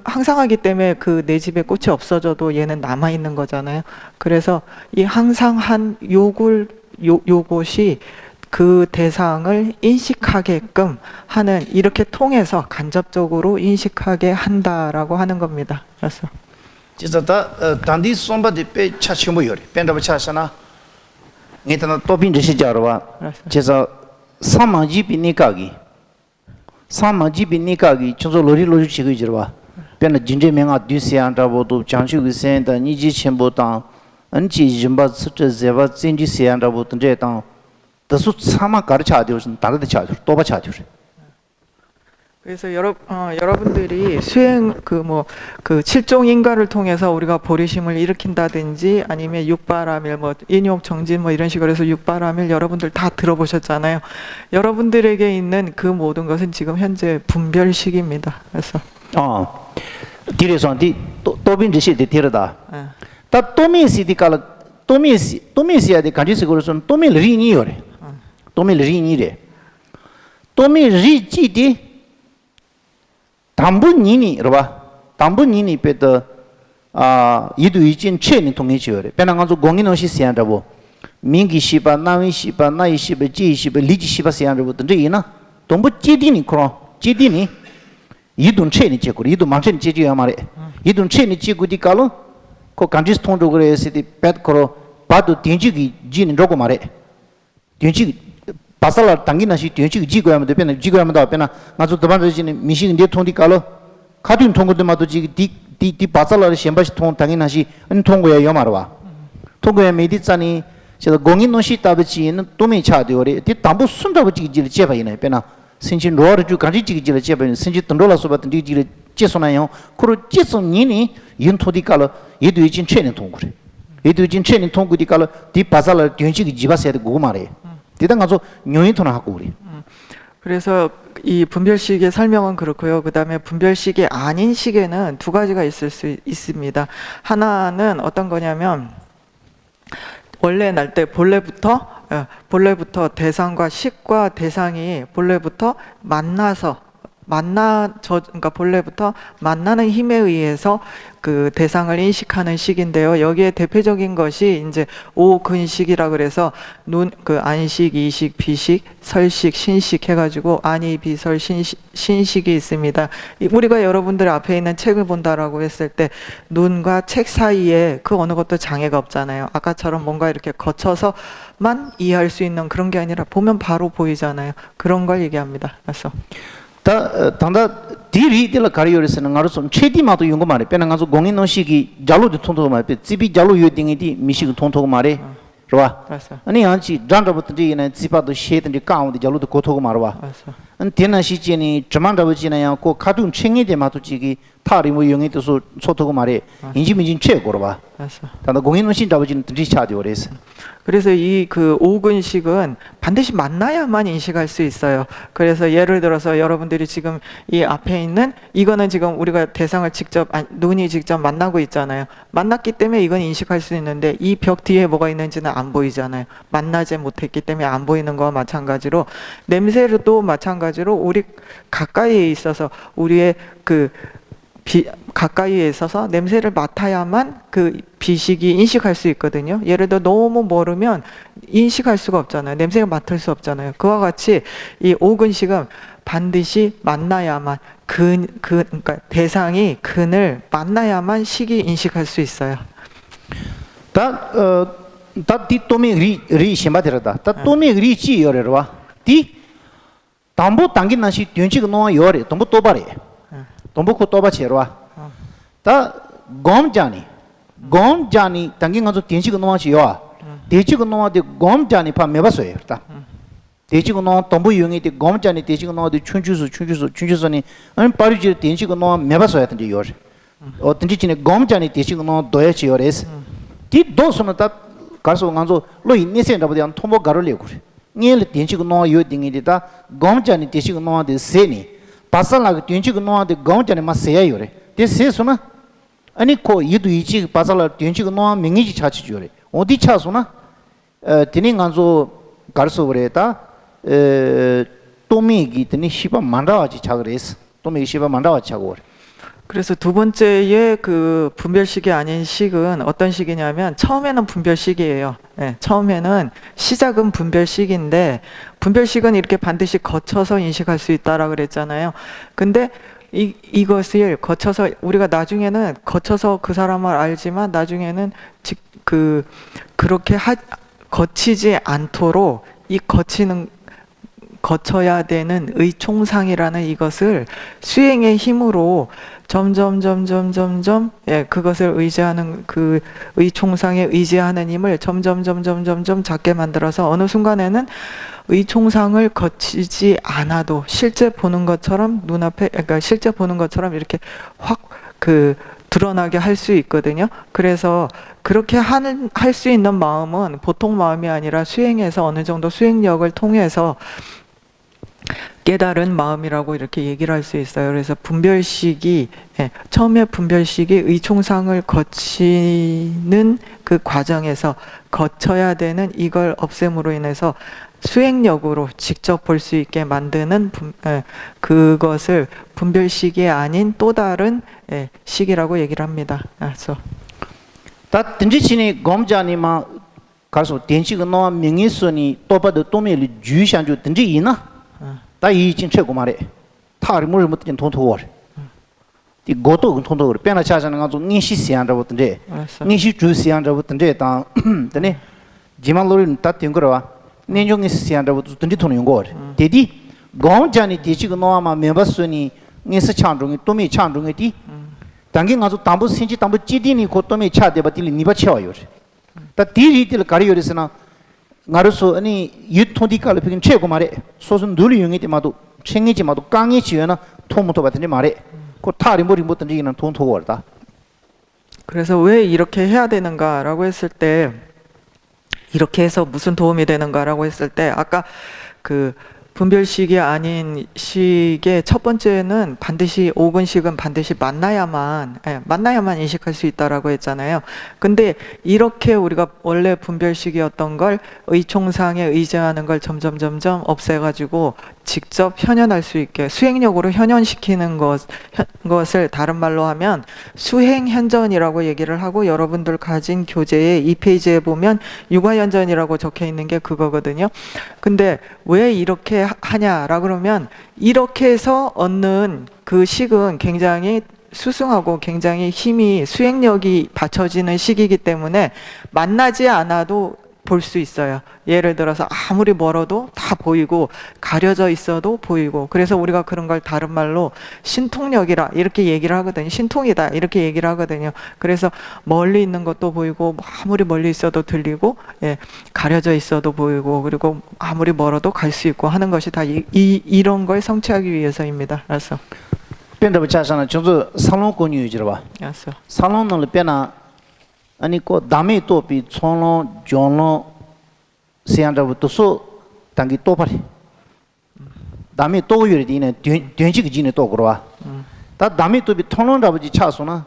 항상하기 때문에 내 집에 꽃이 없어져도 얘는 남아 있는 거잖아요. 그래서 이 항상한 요것이 그 대상을 인식하게끔 하는 이렇게 통해서 간접적으로 인식하게 한다라고 하는 겁니다. 그래서 진짜다 단디 손바디 빼 차치고 요래 뺀다고 차잖아. 네타나 또빈지 자로와 제가 사마지비니까기 청소 로리 치고 지르와 변나 진제명아 뒤세안다보도 장슈기 센다 니지 첨보당 안지 좀바 스트 제바 진지 세안다보도 제당 더수 사마 가르쳐야되는 다르게 차죠. 또바 차죠. 그래서 여러분들이 수행 칠종인가를 통해서 우리가 보리심을 일으킨다든지 아니면 육바라밀 인욕 정진 이런 식으로 해서 육바라밀 여러분들 다 들어보셨잖아요. 여러분들에게 있는 그 모든 것은 지금 현재 분별 시기입니다. 그래서 디레선디 또빈지시 디르다. 다 또미시디칼 또미시야디 간지스고로선 또밀리니요레. 또밀리니레. 또밀리지디 담분이니 그봐 담분이니 빼더 이도 이진 체니 통해지요래 배나가서 공인원시 시한다고 민기시바 나위시바 나이시바 지시바 리지시바 시한다고 던데이나 동부 찌디니 그럼 찌디니 이돈 체니 제고 이도 망chen 찌지야 말에 이돈 체니 찌고디 깔로 코 간지스 통도 그래서디 뱃 거로 봐도 딘지기 지는 로고 말에 딘지 파살라 당기나시 뒤치 지고야면 되면 지고야면 다 앞에나 나도 더반지는 미신 내 통디 깔로 카딘 통고도 마도 디 파살라를 셴바시 통 당기나시 은 통고야 요마르와 통고야 메디짜니 제가 공인노시 따듯이는 또미 차되어리 디 담부 순다고 지기질 제바이네 빼나 신진 로어주 간지 지기질 제바이네 신진 던돌라서 받던 디지를 찌소나요. 그로 찌소니니 윤토디깔 얘도 이진 체는 통구래. 얘도 이진 체는 통구디깔 디 바살을 뒤지기 집어서야 고고 말해. 대단 가서 뇨인토나 하고 우리. 그래서 이 분별식의 설명은 그렇고요. 그 다음에 분별식이 아닌 식에는 두 가지가 있을 수 있습니다. 하나는 어떤 거냐면 원래 날 때 본래부터 대상과 식과 대상이 본래부터 그러니까 본래부터 만나는 힘에 의해서 그 대상을 인식하는 식인데요. 여기에 대표적인 것이 이제 오근식이라 그래서 그 안식, 이식, 비식, 설식, 신식 해가지고 안이, 비설, 신식이 있습니다. 우리가 여러분들 앞에 있는 책을 본다라고 했을 때 눈과 책 사이에 그 어느 것도 장애가 없잖아요. 아까처럼 뭔가 이렇게 거쳐서만 이해할 수 있는 그런 게 아니라 보면 바로 보이잖아요. 그런 걸 얘기합니다. 그래서 당다 디리들 가리오르스는 가로 좀 최디마도 연구 말해. 빼는 가서 공인노 시기 잘로도 통통 말해. 집이 잘로 요딩이디 미식 통통 말해. 그러와. 아니 안치 잔다부터 뒤에는 집아도 셰든지 가운데 잘로도 고토고 말와. 안 되는 시즌이 저만다부지나야 고 카툰 챙이데 마도지기 타리 뭐 용이도서 소토고 말해. 인지민진 최고로 봐. 당다 공인노 신다부지는 드리 차디오레스. 그래서 이 그 오근식은 반드시 만나야만 인식할 수 있어요. 그래서 예를 들어서 여러분들이 지금 이 앞에 있는 이거는 지금 우리가 대상을 직접 눈이 직접 만나고 있잖아요. 만났기 때문에 이건 인식할 수 있는데 이 벽 뒤에 뭐가 있는지는 안 보이잖아요. 만나지 못했기 때문에 안 보이는 거와 마찬가지로 냄새도 마찬가지로 우리 가까이에 있어서 우리의 그 가까이에 있어서 냄새를 맡아야만 그 비식이 인식할 수 있거든요. 예를 들어 너무 멀으면 인식할 수가 없잖아요. 냄새가 맡을 수 없잖아요. 그와 같이 이 오근식은 반드시 만나야만 그러니까 대상이 근을 만나야만 식이 인식할 수 있어요. 디 또미 리 심바데라다. 또미 리지 요래와. 디 담보 당긴 나시 뒤치고 놓아 요래. 담보 또바래. 동북코 또바체로와 다 곰자니 당긴 가서電池가 놓아지요電池가 놓아데 곰자니 파 매봤어요 다電池가 놓아 동부 유형이 데 곰자니電池가 놓아데 춘주선이 아니 빠르지電池가 놓아 매봤어야 된지 요 어떤지 지네 곰자니電池가 놓아 도야지요레스 디 도스는 다 가서 가서 로이 네센다보다 안 통보 가르려 그래 니엘電池가 놓아 요 딩이다 곰자니電池가 놓아데 세니 바살라가 뒤치고 놓아데 가운데에 맞세야 요래. 대세서나 아니 코 이도 이치 바살라 뒤치고 놓아 명이지 차치 줘래. 어디 차서나 드닝 간소 가르소 그래다 또미기 드니 시바 만다와지 차그레스. 또미 시바 만다와지 차고 그래. 그래서 두 번째의 그 분별식이 아닌 식은 어떤 식이냐면 처음에는 분별식이에요. 네, 처음에는 시작은 분별식인데 분별식은 이렇게 반드시 거쳐서 인식할 수 있다라고 그랬잖아요. 근데 이것을 거쳐서 우리가 나중에는 거쳐서 그 사람을 알지만 나중에는 그렇게 거치지 않도록 이 거쳐야 되는 의총상이라는 이것을 수행의 힘으로 점점 그것을 의지하는 그 의총상에 의지하는 힘을 점점 작게 만들어서 어느 순간에는 의총상을 거치지 않아도 실제 보는 것처럼 눈앞에 그러니까 실제 보는 것처럼 이렇게 확 드러나게 할 수 있거든요. 그래서 그렇게 할 수 있는 마음은 보통 마음이 아니라 수행해서 어느 정도 수행력을 통해서 깨달은 마음이라고 이렇게 얘기를 할 수 있어요. 그래서 분별식이 처음에 분별식이 의총상을 거치는 그 과정에서 거쳐야 되는 이걸 없앰으로 인해서 수행력으로 직접 볼 수 있게 만드는 그것을 분별식이 아닌 또 다른 식이라고 얘기를 합니다. 그래서 다 든지치니 검자니마 가서電池가 놓아 명의선이 또바도 또미를 주시한주 든지 이나 다 이진 최고 말해. 타리 물 못된 돈토워. 이 고도 돈토워. 빼나 차자는 가서 니시 시한다고 든데. 니시 주시한다고 든데 다 되네. 지만로는 다 땡거라. 내용이 시한다고 든지 돈이 용거. 데디 공자니 디치고 놓아마 멤버스니 니스 창중이 또미 창중이 디. 당긴 가서 담보 신지 담보 찌디니 고또미 차대바딜 니바 쳐요. 다 디리들 가리요르스나 나르소 아니 유토디칼 비긴 최고 말해 소선 누리 용이 때마도 챙이지마도 깡이 지어나 토모토 같은데 말해 그 타리 머리 못 던지기는 돈 토고 왔다. 그래서 왜 이렇게 해야 되는가라고 했을 때, 이렇게 해서 무슨 도움이 되는가라고 했을 때, 아까 그 분별식이 아닌 식의 첫 번째는 반드시 5분식은 반드시 만나야만 인식할 수 있다라고 했잖아요. 근데 이렇게 우리가 원래 분별식이었던 걸 의총상에 의지하는 걸 점점 없애가지고 직접 현현할 수 있게 수행력으로 현현시키는 것을 다른 말로 하면 수행현전이라고 얘기를 하고, 여러분들 가진 교재의 2페이지에 보면 육아현전이라고 적혀 있는 게 그거거든요. 근데 왜 이렇게 하냐라 그러면, 이렇게 해서 얻는 그 식은 굉장히 수승하고 굉장히 힘이 수행력이 받쳐지는 식이기 때문에 만나지 않아도 볼 수 있어요. 예를 들어서 아무리 멀어도 다 보이고 가려져 있어도 보이고, 그래서 우리가 그런 걸 다른 말로 신통력이라 이렇게 얘기를 하거든요. 신통이다 이렇게 얘기를 하거든요. 그래서 멀리 있는 것도 보이고 아무리 멀리 있어도 들리고, 가려져 있어도 보이고, 그리고 아무리 멀어도 갈 수 있고 하는 것이 다 이런 걸 성취하기 위해서입니다. 알았어. 변다 붙자잖아. 저도 살롱 권유지라 봐. 알았어. 살롱을 빼나 아니 그 남의 또비 총롱 종롱 세안자부터 소 당기 또 파리. 남의 또 요리디네 된지기 지네 또 그러와. 다 남의 또비 통롱 잡지 차소나.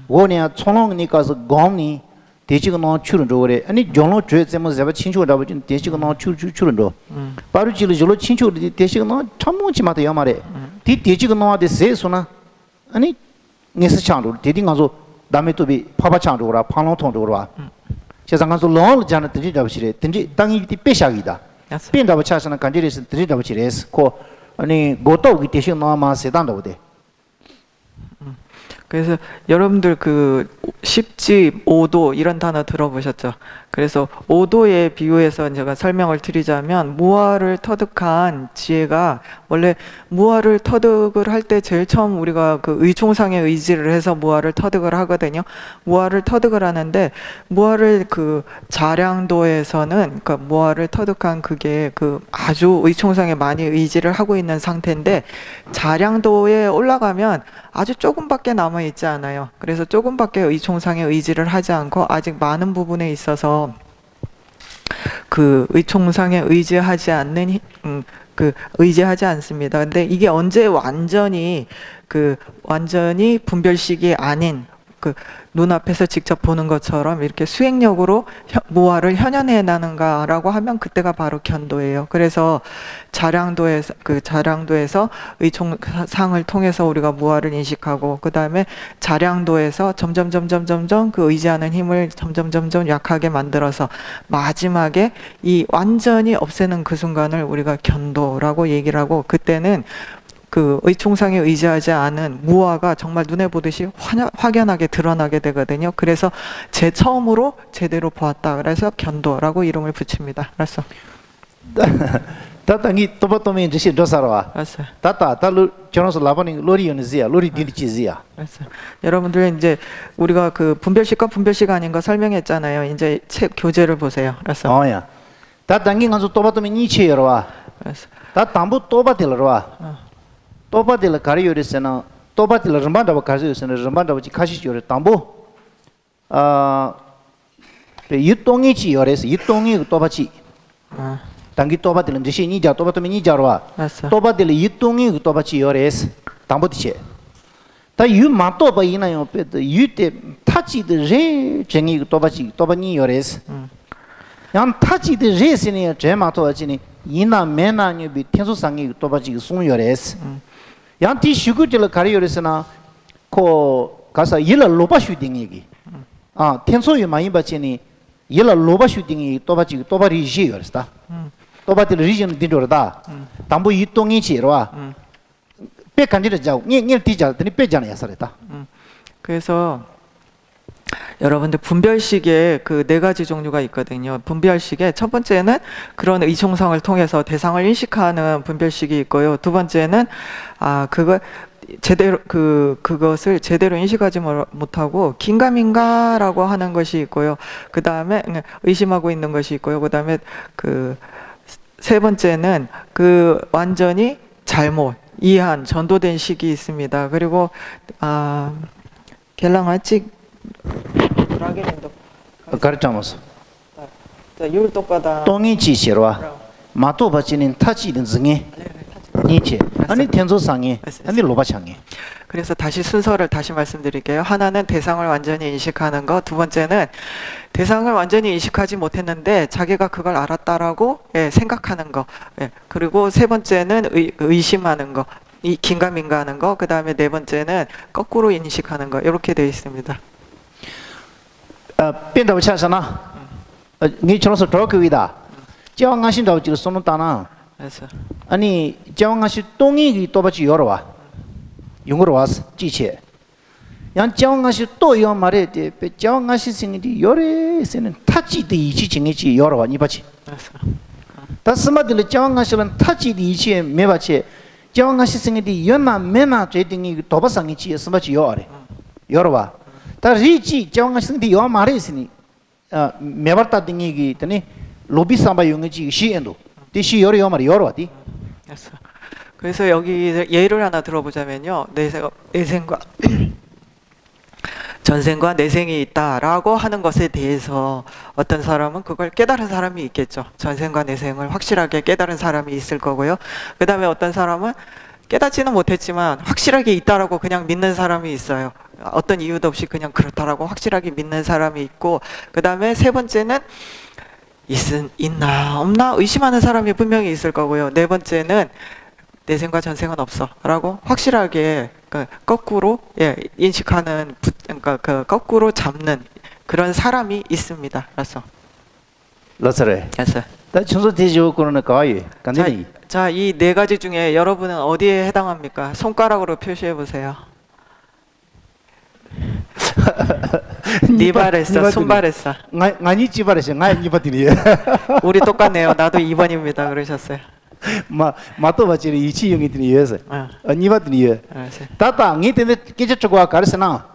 원이야 총롱니까서 검니 대지가 너 추는 저래. 아니 종롱 죄제면 잡아 친구 잡지 대지가 너 추는 저. 바로 지르로 친구 대지가 너 참모치 마다 야말에. 디 대지가 너한테 세소나. 아니 내서 창도 대딩 가서 남의 또비 파파창으로라 판롱통으로라 세상에서 롱을 자는 든지 잡으시래 든지 땅이 빼샤기다 빈다고 차서는 간지레스 든지 잡으시래스 고 아니 고토기 대신 너만 세단도 돼. 그래서 여러분들 그 10지 5도 이런 단어 들어보셨죠? 그래서 5도에 비유해서 제가 설명을 드리자면, 무아를 터득한 지혜가, 원래 무아를 터득을 할 때 제일 처음 우리가 그 의총상의 의지를 해서 무아를 터득을 하거든요. 무아를 터득을 하는데, 무아를 그 자량도에서는, 그러니까 무아를 터득한 그게 그 아주 의총상에 많이 의지를 하고 있는 상태인데, 자량도에 올라가면 아주 조금밖에 남아 있지 않아요. 그래서 조금밖에 의총상에 의지를 하지 않고 아직 많은 부분에 있어서 그 의총상에 의지하지 않는 의지하지 않습니다. 근데 이게 언제 완전히 분별식이 아닌 그 눈앞에서 직접 보는 것처럼 이렇게 수행력으로 무아를 현현해 나는가라고 하면 그때가 바로 견도예요. 그래서 자량도에서 의총상을 통해서 우리가 무아를 인식하고, 그 다음에 자량도에서 점점 그 의지하는 힘을 점점 약하게 만들어서 마지막에 이 완전히 없애는 그 순간을 우리가 견도라고 얘기를 하고, 그때는 그 의총상에 의지하지 않은 무아가 정말 눈에 보듯이 확연하게 드러나게 되거든요. 그래서 처음으로 제대로 보았다. 그래서 견도라고 이름을 붙입니다. 알았어? 다당이 또바또미 지시 도사로와. 알았어. 다루 저노서 라바니 로리온지야 로리 디리치지야. 알았어. 여러분들 이제 우리가 그 분별식과 분별식 아닌 거 설명했잖아요. 이제 책 교재를 보세요. 알았어? 어야. 다당이 가서 또바또미 니치여와. 알았어. 다 담부 또바딜러와. 또바딜 가리요리스나 또바딜 르만다바 가지요스나 르만다바지 가시요레 담보 유동이지 요레스 유동이 또바지 당기 또바딜은 지시 니자 또바토미 니자로와 또바딜 유동이 또바지 요레스 담보티체 다 유마토바 이나요 페드 유테 타치드 제 쟁이 또바지 또바니 요레스 양 타치드 제스니 제마토아지니 이나 메나뉴비 텐소상이 또바지 송 요레스 양티 슈구질 가리요레스나 코 가서 일을 로바 슈딩이기 텐소유 많이 받지니 일을 로바 슈딩이 또바지 또바리지 요레스다 또바들 리전 디도르다 담보 이동이 지로와 빼 간지를 자고 니 디자 드니 빼잖아요 살았다. 그래서 여러분들 분별식에 그 4가지 종류가 있거든요. 분별식에 첫 번째는 그런 의총상을 통해서 대상을 인식하는 분별식이 있고요. 두 번째는 그것을 제대로 인식하지 못하고 긴가민가라고 하는 것이 있고요. 그 다음에 의심하고 있는 것이 있고요. 그 다음에 세 번째는 그 완전히 잘못, 이한 전도된 식이 있습니다. 그리고 겔랑아직 라게린도 가르쳐면서 율도가다 똥이 지시로와 마토 바치는 타치는 증에 니체 아니 텐조상에 아니 로바창에. 그래서 다시 순서를 다시 말씀드릴게요. 하나는 대상을 완전히 인식하는 것, 두 번째는 대상을 완전히 인식하지 못했는데 자기가 그걸 알았다라고 생각하는 것, 그리고 세 번째는 의심하는 것, 이 긴가민가하는 것, 그 다음에 네 번째는 거꾸로 인식하는 것, 이렇게 되어 있습니다. 变得不恰当呢？你从事多个位的，教俺现在就是送弄大呢。 그래서 아니教俺是 동이 또바지 여러 와. 용어로 와서 지체. 양教俺是 또 요 말에 대教俺是 생이 여래 세는 타지도 이치 정해지 여러 와 이바지. 그래서 다 스마들을教俺是는 타지도 이치에 매바치. 教俺是 생이 연나 매나 제등이 도바상이 지 스마지 여래. 여러 와. 다 리지 教俺是 생이 요 말에 있으니 매바다 등이기 때문에 로비 삼바 용어지 시엔도. 디시 여러 요 말이 여러 와디. 그래서 여기 예를 하나 들어보자면요. 내생과 전생과 내생이 있다라고 하는 것에 대해서 어떤 사람은 그걸 깨달은 사람이 있겠죠. 전생과 내생을 확실하게 깨달은 사람이 있을 거고요. 그 다음에 어떤 사람은 깨닫지는 못했지만 확실하게 있다라고 그냥 믿는 사람이 있어요. 어떤 이유도 없이 그냥 그렇다라고 확실하게 믿는 사람이 있고, 그 다음에 세 번째는 있나 없나 의심하는 사람이 분명히 있을 거고요. 네 번째는 내생과 전생은 없어 라고 확실하게 거꾸로 인식하는, 그러니까 그 거꾸로 잡는 그런 사람이 있습니다. 그래서 그래서 나 청소 대지고 그러는 거예요. 간단히. 자, 이 네 가지 중에 여러분은 어디에 해당합니까? 손가락으로 표시해 보세요. 니발했어, 손발했어. 아니 지발했어, 아니 니바들이. 우리 똑같네요. 나도 2번입니다. 그러셨어요. 마또 바지 이치 용이 드니여서. 니바들이. 다다 니 때문에 깨졌고 가르스나.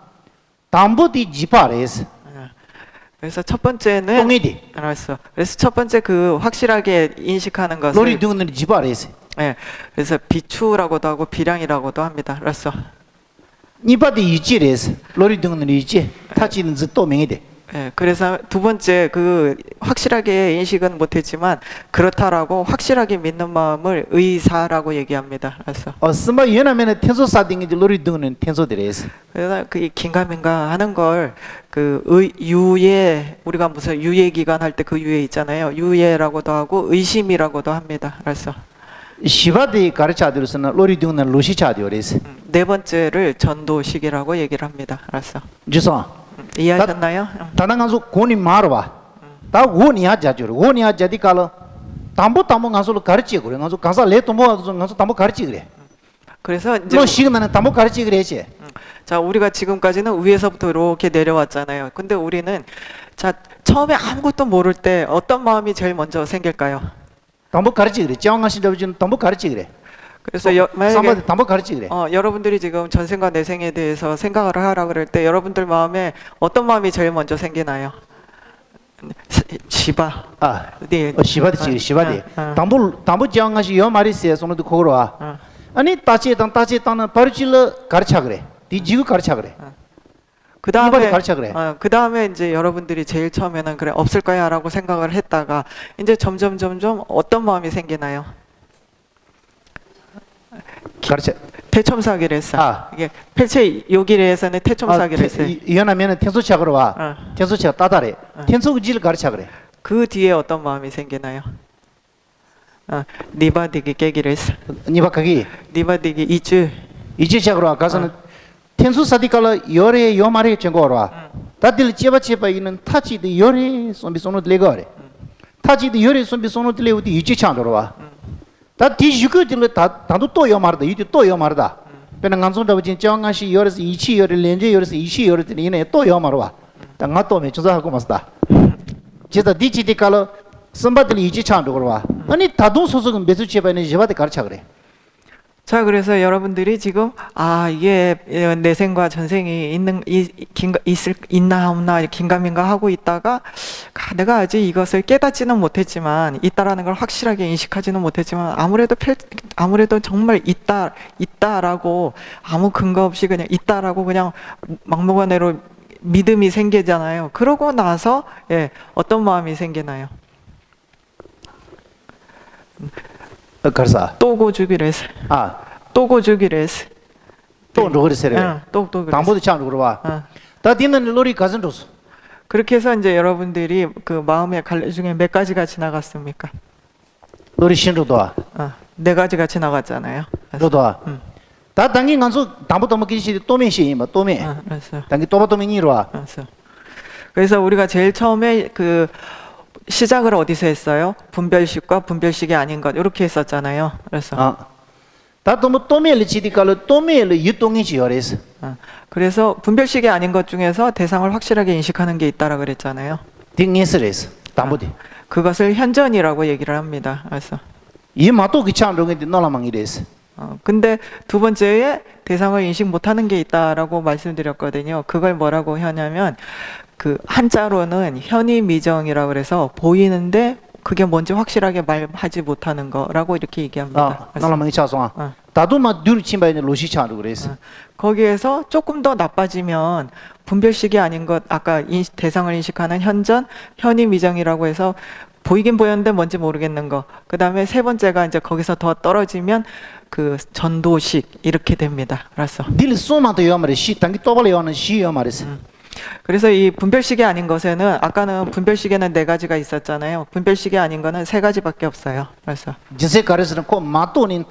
담보디 지파레스. 그래서 첫 번째는 동이디. 알았어. 그래서 첫 번째 그 확실하게 인식하는 것을 로리 등은 지파레스. 그래서 비추라고도 하고 비량이라고도 합니다. 알았어. 니바디 이치레스. 로리 등은 이치. 타치는 또 명이돼. 그래서 두 번째 그 확실하게 인식은 못했지만 그렇다라고 확실하게 믿는 마음을 의사라고 얘기합니다. 그래서 스마 연하면은 텐소 사딩이 로리 등은 텐소들레스. 그래서 그 긴가민가 하는 걸 그 유예, 우리가 무슨 유예 기간 할 때 그 유예 있잖아요. 유예라고도 하고 의심이라고도 합니다. 그래서 시바디 가르쳐드렸으나 로리 등은 로시차디오레스. 네 번째를 전도식이라고 얘기를 합니다. 알았어. 주소. 이해하셨나요? 다른 가서 고니 말봐. 다 고니야 자주로. 고니야 자디 칼로 담보 가서 가르치 그래. 가서 가서 레토 뭐 가서 담보 가르치 그래. 그래서 이제 너 시간은 담보 가르치 그래지. 자, 우리가 지금까지는 위에서부터 이렇게 내려왔잖아요. 근데 우리는 자, 처음에 아무것도 모를 때 어떤 마음이 제일 먼저 생길까요? 담보 가르치 그래. 정하신다고 지금 담보 가르치 그래. 그래서 만약에 담보 가르치 그래. 여러분들이 지금 전생과 내생에 대해서 생각을 하라 그럴 때 여러분들 마음에 어떤 마음이 제일 먼저 생기나요? 시바. 네. 시바디 시바디. 담보 정하시 요 말이 있어요. 손도 거로 와. 아니 따지에는 바르질러 가르쳐 그래. 뒤지고 가르쳐 그래. 그다음에 가르쳐 그래. 그다음에 이제 여러분들이 제일 처음에는 그래 없을 거야라고 생각을 했다가 이제 점점 어떤 마음이 생기나요? 가르쳐. 태첨사기를 했어. 이게 폐체 요기에서는 태첨사기를 했어요. 이혼하면은 텐소차로 와. 텐소차가 따다래. 텐소지를 가르쳐 그래. 그 뒤에 어떤 마음이 생기나요? 니바디기 깨기를 했어. 니바카기. 니바디기 이주차로 와. 가서는 텐소사디칼라 열에 요 말에 전거로 와. 다들 제바 있는 타치도 열에 손비 손으로 들레거래. 타치도 열에 손비 손으로 들레우디 이주차로 와. 다 뒤죽을 다도 또요 말다. 이도 또요 말다. 배는 간송다 버진 정하시 열에서 이치 열을 렌제 열에서 이치 열을 이네 또요 말어 와. 당가 또메 조사하고 맞다. 제가 디치디칼로 선바들이 이치 찬도 그러 와. 아니 다도 소속은 매수 제바는 제바데 가르쳐 그래. 자, 그래서 여러분들이 지금 이게 내생과 전생이 있나 없나 긴가민가 하고 있다가 내가 아직 이것을 깨닫지는 못했지만 있다라는 걸 확실하게 인식하지는 못했지만 아무래도 정말 있다라고 아무 근거 없이 그냥 있다라고 그냥 막무가내로 믿음이 생기잖아요. 그러고 나서 어떤 마음이 생기나요? 그래서 또 고주기를 했어. 아, 또 고주기를 했어. 또 그랬어요. 응, 또 그랬어. 당보도 참 그러와. 응. 다 뒤는 로리 가진 줬어. 그렇게 해서 이제 여러분들이 그 마음의 갈래 중에 몇 가지가 지나갔습니까? 로리 신로도 와. 네 가지가 지나갔잖아요. 그래서, 로도 와. 다 당긴 간수 당보도 뭐 기시 또메시 뭐 또메. 그래서, 당기 또바또메 니로 와. 그래서 우리가 제일 처음에 그 시작을 어디서 했어요? 분별식과 분별식이 아닌 것 이렇게 했었잖아요. 그래서 다도 뭐 또메를 지디깔로 또메를 유동이 지어래서. 그래서 분별식이 아닌 것 중에서 대상을 확실하게 인식하는 게 있다라 그랬잖아요. 딩예스래서. 당보디. 그것을 현전이라고 얘기를 합니다. 그래서 이 마도 기창 롱인데 너라망이래서. 근데 두 번째에 대상을 인식 못하는 게 있다라고 말씀드렸거든요. 그걸 뭐라고 하냐면 그 한자로는 현이미정이라고 그래서 보이는데 그게 뭔지 확실하게 말하지 못하는 거라고 이렇게 얘기합니다. 너라망이 차서. 다도 막 둘이 침바이네 로시 차로 그래서. 거기에서 조금 더 나빠지면 분별식이 아닌 것 아까 대상을 인식하는 현전, 현이미정이라고 해서 보이긴 보였는데 뭔지 모르겠는 거. 그 다음에 세 번째가 이제 거기서 더 떨어지면 그 전도식 이렇게 됩니다. 알았어. 딜 소마도 요 말이 시 당기 또발이 요는 시요 말이서. 그래서 이 분별식이 아닌 것에는 아까는 분별식에는 네 가지가 있었잖아요. 분별식이 아닌 거는 세 가지밖에 없어요. 그래서 진세 가르스는 코 마토닌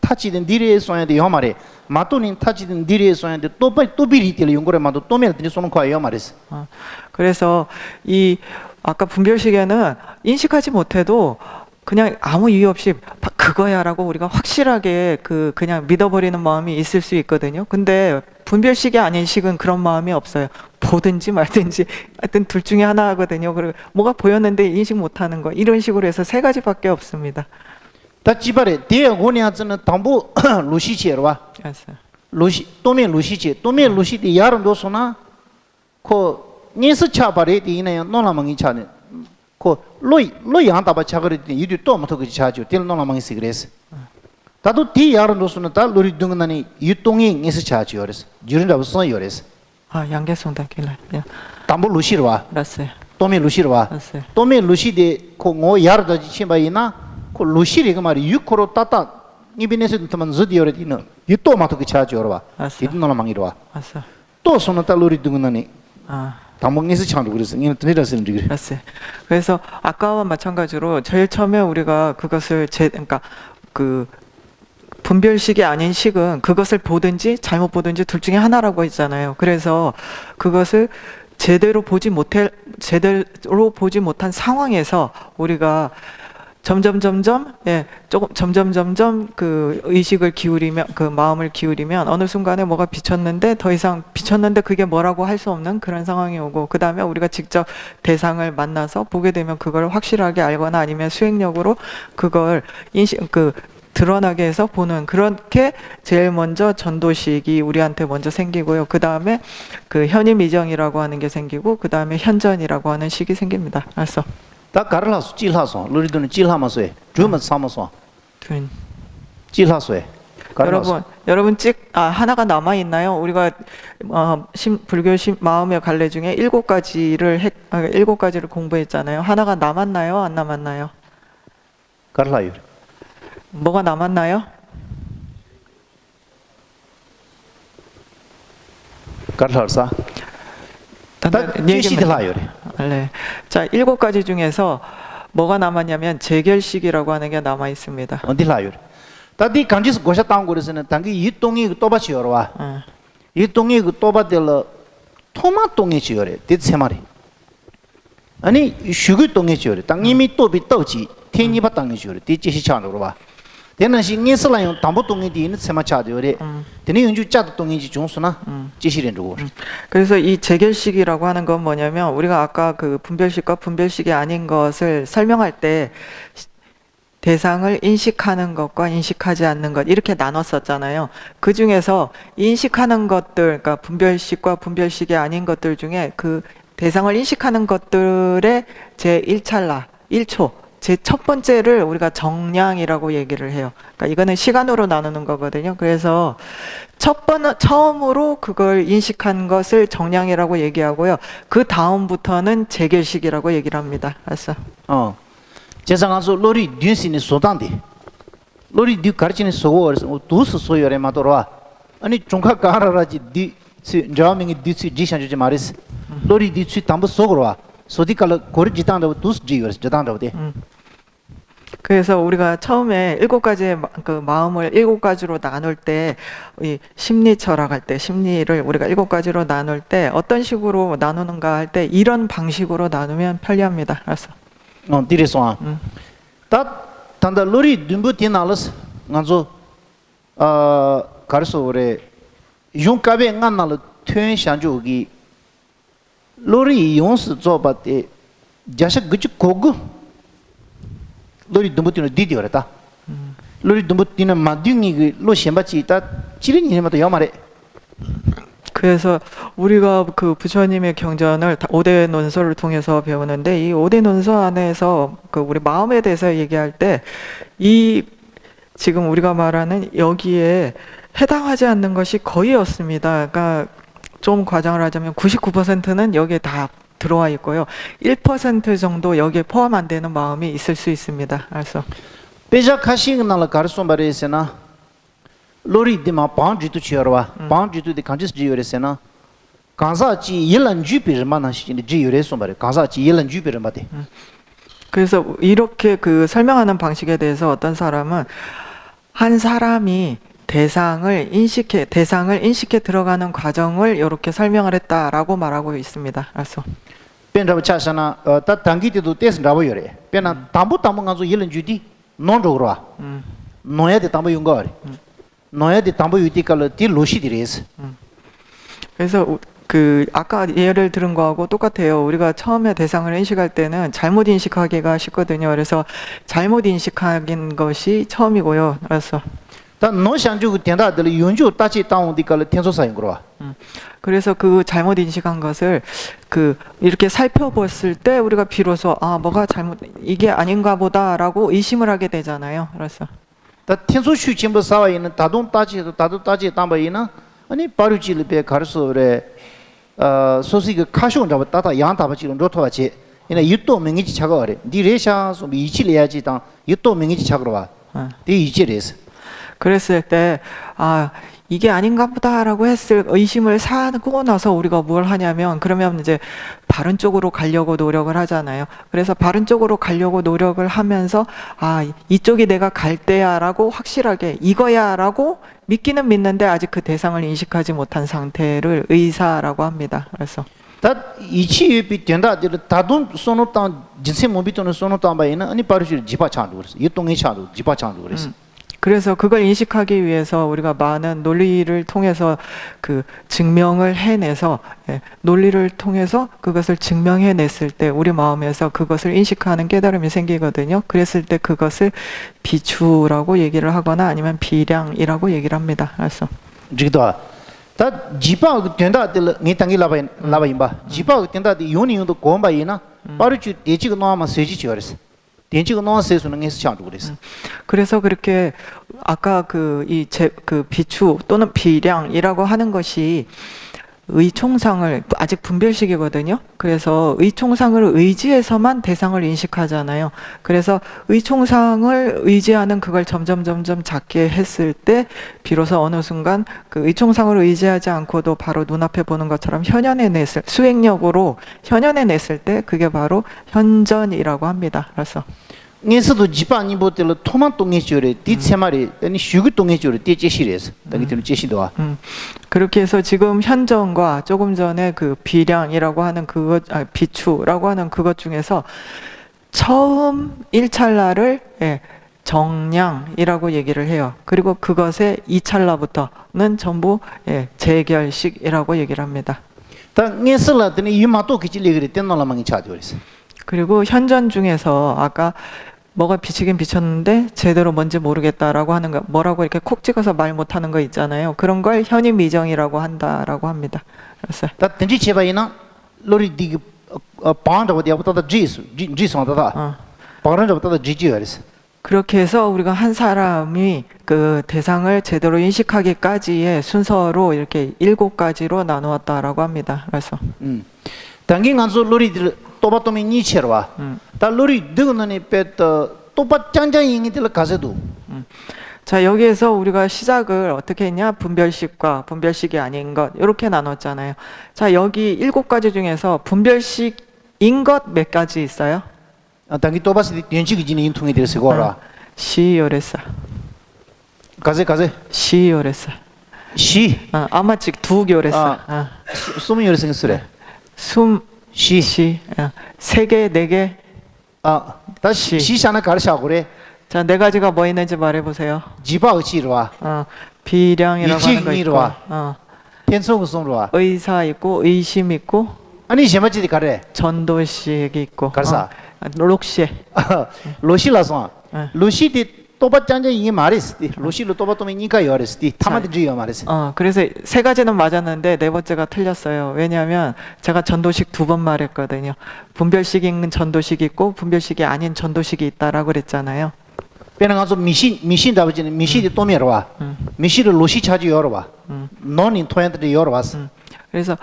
타치된 딜에 소야데 요 말이. 마토닌 타치된 딜에 소야데 또 비리텔 용거래 마도 또메를 드니 쏘는 거예요 말이서. 그래서 이 아까 분별식에는 인식하지 못해도 그냥 아무 이유 없이 그거야라고 우리가 확실하게 그냥 믿어버리는 마음이 있을 수 있거든요. 근데 분별식이 아닌 식은 그런 마음이 없어요. 보든지 말든지 하여튼 둘 중에 하나 하거든요. 그리고 뭐가 보였는데 인식 못하는 거 이런 식으로 해서 세 가지밖에 없습니다. 다 지발에 대야 고냐즈는 당보 루시치로 와. 알았어요. 루시 또메 루시치 또메 루시디 야름도 소나 코 니스 차바레 디네요 노나망이 차네. 그 로이 한다바 차거리니 이리 또 못하고 그 차죠. 딜 노나망이 시그레스. 다도 디 야름도스는 다 로리 등나니 유동이 니스 차죠. 그래서 주린다 무슨 요래서. 양계송다 길라. 담보 루시로 와. 알았어요. 또메 루시로 와. 알았어요. 또메 루시디 코고 야르다 지침바이나 그 루시리 그 말이 유코로 따따 이비네스 드만 즈디오레디는 유또 못하고 차죠. 와. 디 노나망이로 와. 알았어. 또 손은 다 로리 등나니 담봉에서 참도 그래서 이는 들었으면 되게. 그래서 아까와 마찬가지로 제일 처음에 우리가 그것을 그러니까 그 분별식이 아닌 식은 그것을 보든지 잘못 보든지 둘 중에 하나라고 했잖아요. 그래서 그것을 제대로 보지 못한 상황에서 우리가 점점 그 의식을 기울이면 그 마음을 기울이면 어느 순간에 뭐가 비쳤는데 더 이상 비쳤는데 그게 뭐라고 할 수 없는 그런 상황이 오고 그 다음에 우리가 직접 대상을 만나서 보게 되면 그걸 확실하게 알거나 아니면 수행력으로 그걸 드러나게 해서 보는 그렇게 제일 먼저 전도식이 우리한테 먼저 생기고요. 그 다음에 그 현임이정이라고 하는 게 생기고 그 다음에 현전이라고 하는 식이 생깁니다. 알았어. 다 가르라서 찔하소. 로리도는 찔하면서 해. 주면 삼아서. 찔하소 해. 여러분 하나가 남아 있나요? 우리가 불교 마음의 갈래 중에 7가지를 공부했잖아요. 하나가 남았나요? 안 남았나요? 가르라요. 뭐가 남았나요? 가르라서. 다 제시들라요. 네. 자, 7가지 중에서 뭐가 남았냐면 재결식이라고 하는 게 남아 있습니다. 어디라요? 다디 간지스 고샤땅 거리서는 당기 이동이 또바치어로 와. 이동이 또바들 토마똥이 지어래. 대체 말이. 아니 슈그 똥이 지어래. 당님이 또비 떠지天이 바땅이 지어래. 대체시 차로 와. 대나시 니슬라요 담보 똥이 디는 세마 차도래. 대니 연주 짜도 똥이지 종수나 지시는 주고. 그래서 이 재결식이라고 하는 건 뭐냐면 우리가 아까 그 분별식과 분별식이 아닌 것을 설명할 때 대상을 인식하는 것과 인식하지 않는 것 이렇게 나눴었잖아요. 그 중에서 인식하는 것들, 그러니까 분별식과 분별식이 아닌 것들 중에 그 대상을 인식하는 것들의 제 1찰나, 1초, 제 첫 번째를 우리가 정량이라고 얘기를 해요. 그러니까 이거는 시간으로 나누는 거거든요. 그래서 처음으로 그걸 인식한 것을 정량이라고 얘기하고요. 그 다음부터는 재결식이라고 얘기를 합니다. 알았어? 제상한소 로리 듄시니 소단데 로리 듀 가르치니 소고 두스 소요레 마도로와 아니 종카 가라라지 디 자밍이 디스 지샹주지 마리스 로리 디스 담부 소고로와 소디칼 고리 지탄다 두스 지요레스 자단다데 그래서 우리가 처음에 7가지의 그 마음을 7가지로 나눌 때, 이 심리 철학할 때, 심리를 우리가 7가지로 나눌 때, 어떤 식으로 나누는가 할 때, 이런 방식으로 나누면 편리합니다. 알았어? 디레소아 다 단다 로리 듄부 티나르스 간조 가르소레 용카베 ngan날 퇴 샹주기 로리 용스 조바테 자식 그치 고구 로리 듬부티는 디디어랬다. 로리 듬부티는 마딩이 로 셴바치 다 지린이마도 여말에. 그래서 우리가 그 부처님의 경전을 5대 논서를 통해서 배우는데 이 5대 논서 안에서 그 우리 마음에 대해서 얘기할 때 이 지금 우리가 말하는 여기에 해당하지 않는 것이 거의 없습니다. 그러니까 좀 과장을 하자면 99%는 여기에 다 들어와 있고요. 1% 정도 여기에 포함 안 되는 마음이 있을 수 있습니다. 알았어? 베자카싱 나라 가르소 말이세나 로리 디마 방지도 치어와 방지도 디 간지스 지요레세나 간사치 일란주 비르마나 시니 지요레소 말이 간사치 일란주 비르마데 그래서 이렇게 그 설명하는 방식에 대해서 어떤 사람은 한 사람이 대상을 인식해 들어가는 과정을 이렇게 설명을 했다라고 말하고 있습니다. 알았어? 벤라브 차샤나 다 당기티도 테스 라보요레 벤나 담부 간조 일란주디 논로로와 노야데 담부 용거리 노야데 담부 유티칼 티 로시디레스 그래서 그 아까 예를 들은 거하고 똑같아요. 우리가 처음에 대상을 인식할 때는 잘못 인식하기가 쉽거든요. 그래서 잘못 인식하긴 것이 처음이고요. 알았어? 다 노샹주 텐다들 윤주 따치 따온디칼 텐소사인 거와 그래서 그 잘못 인식한 것을 그 이렇게 살펴봤을 때 우리가 비로소 아 뭐가 잘못 이게 아닌가 보다라고 의심을 하게 되잖아요. 그래서 다 텐소슈 침부 사와이는 다돈 따치도 다도 따치 담바이나 아니 바루지르베 가르소레 소시가 카숑 잡아 따다 양다바지는 로토바지 이나 유토 명이지 차가어레 니레샤 좀 이치려야지 당 유토 명이지 차그러와 디 이치레스 그랬을 때 아 이게 아닌가 보다라고 했을 의심을 사고 나서 우리가 뭘 하냐면 그러면 이제 바른 쪽으로 가려고 노력을 하잖아요. 그래서 바른 쪽으로 가려고 노력을 하면서 아 이쪽이 내가 갈 때야라고 확실하게 이거야라고 믿기는 믿는데 아직 그 대상을 인식하지 못한 상태를 의사라고 합니다. 그래서 다 이치유비 된다들 다돈 소노탄 진세 모비토는 소노탄 바이나 아니 바루지 지파 찬도 그랬어 유통이 찬도 지파 찬도 그랬어 그래서 그걸 인식하기 위해서 우리가 많은 논리를 통해서 그 증명을 해내서 논리를 통해서 그것을 증명해냈을 때 우리 마음에서 그것을 인식하는 깨달음이 생기거든요. 그랬을 때 그것을 비추라고 얘기를 하거나 아니면 비량이라고 얘기를 합니다. 그래서 지기도 다 지파 된다들 니 땅이 라바임바 지파 된다들 요니도 고음바이나 바루지 대지가 나만 세지 지어랬어 대지가 나만 세수는 해서 찬도 그랬어 그래서 그렇게 아까 그 비추 또는 비량이라고 하는 것이 의총상을 아직 분별식이거든요. 그래서 의총상을 의지해서만 대상을 인식하잖아요. 그래서 의총상을 의지하는 그걸 점점 작게 했을 때 비로소 어느 순간 그 의총상을 의지하지 않고도 바로 눈앞에 보는 것처럼 현현해냈을 수행력으로 현현해냈을 때 그게 바로 현전이라고 합니다. 그래서 녜서도 지파니 보텔 토만 동해지오레 디체마리 아니 슈그 동해지오레 디제시레스 당기는 제시도와 그렇게 해서 지금 현전과 조금 전에 그 비량이라고 하는 그것 비추라고 하는 그것 중에서 처음 1찰나를 정량이라고 얘기를 해요. 그리고 그것의 2찰나부터는 전부 재결식이라고 얘기를 합니다. 다 녜설라더니 유마토 기질레그레 텐노라망이 차디오레스 그리고 현전 중에서 아까 뭐가 비치긴 비쳤는데 제대로 뭔지 모르겠다라고 하는 거, 뭐라고 이렇게 콕 찍어서 말 못하는 거 있잖아요. 그런 걸 현임 미정이라고 한다라고 합니다. 그래서 다 던지 제바이나 로리 디 방다고 디아부터 지송다다 방다부터 지지어스 그렇게 해서 우리가 한 사람이 그 대상을 제대로 인식하기까지의 순서로 이렇게 7가지로 나누었다라고 합니다. 그래서 당긴 간소 로리 또바토미 니체르와 다 로리 드그너니 페트 또바 짱짱잉이들 가세도 자, 여기에서 우리가 시작을 어떻게 했냐? 분별식과 분별식이 아닌 것 이렇게 나눴잖아요. 자, 여기 7가지 중에서 분별식인 것 몇 가지 있어요? 당기 또바스 연식이 지는 인통이 될 거라 시요레사. 가세 시요레사. 시 아마 즉 두 교레사. 숨이 열생 쓰래 시 시. 3개, 4개. 다시 시샤나 가르샤 그래 자, 4가지가 뭐 있는지 말해 보세요. 지바의치로와 비량이라고 하는 거 일찍이로와. 있고. 텐소구송로와 의사 있고 의심 있고 아니 제마지디 가래 전도식이 있고. 가르사. 록시. 로시라서 로시디 또바 짱짱 이게 말했지 음. 로시로 또바토미 니가 열었지 타마드지요 말했어 그래서 3가지는 맞았는데 4번째가 틀렸어요. 왜냐하면 제가 전도식 2번 말했거든요. 분별식인 전도식이 있고 분별식이 아닌 전도식이 있다라고 그랬잖아요. 빼는 가서 미신 잡지는 미시디 또 메러와 미시를 로시 차지 열어와 너는 토엔트리 열어왔어 그래서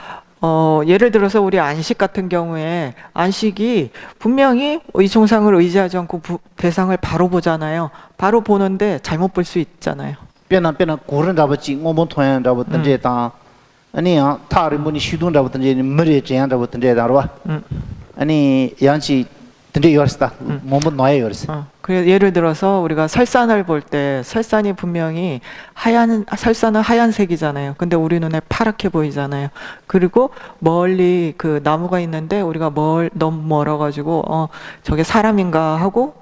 예를 들어서 우리 안식 같은 경우에 안식이 분명히 의총상을 의지하지 않고 대상을 바로 보잖아요. 바로 보는데 잘못 볼 수 있잖아요. 빼는 고른 잡지 뭐뭐 토엔 잡던데 다 아니야 타르 뭐니 시동 잡던데 머리 제한 잡던데 다와 아니 양치 던데 열었다 뭐뭐 나에 열었어 그래 예를 들어서 우리가 설산을 볼 때 설산이 분명히 설산은 하얀색이잖아요. 근데 우리 눈에 파랗게 보이잖아요. 그리고 멀리 그 나무가 있는데 우리가 너무 멀어가지고 저게 사람인가 하고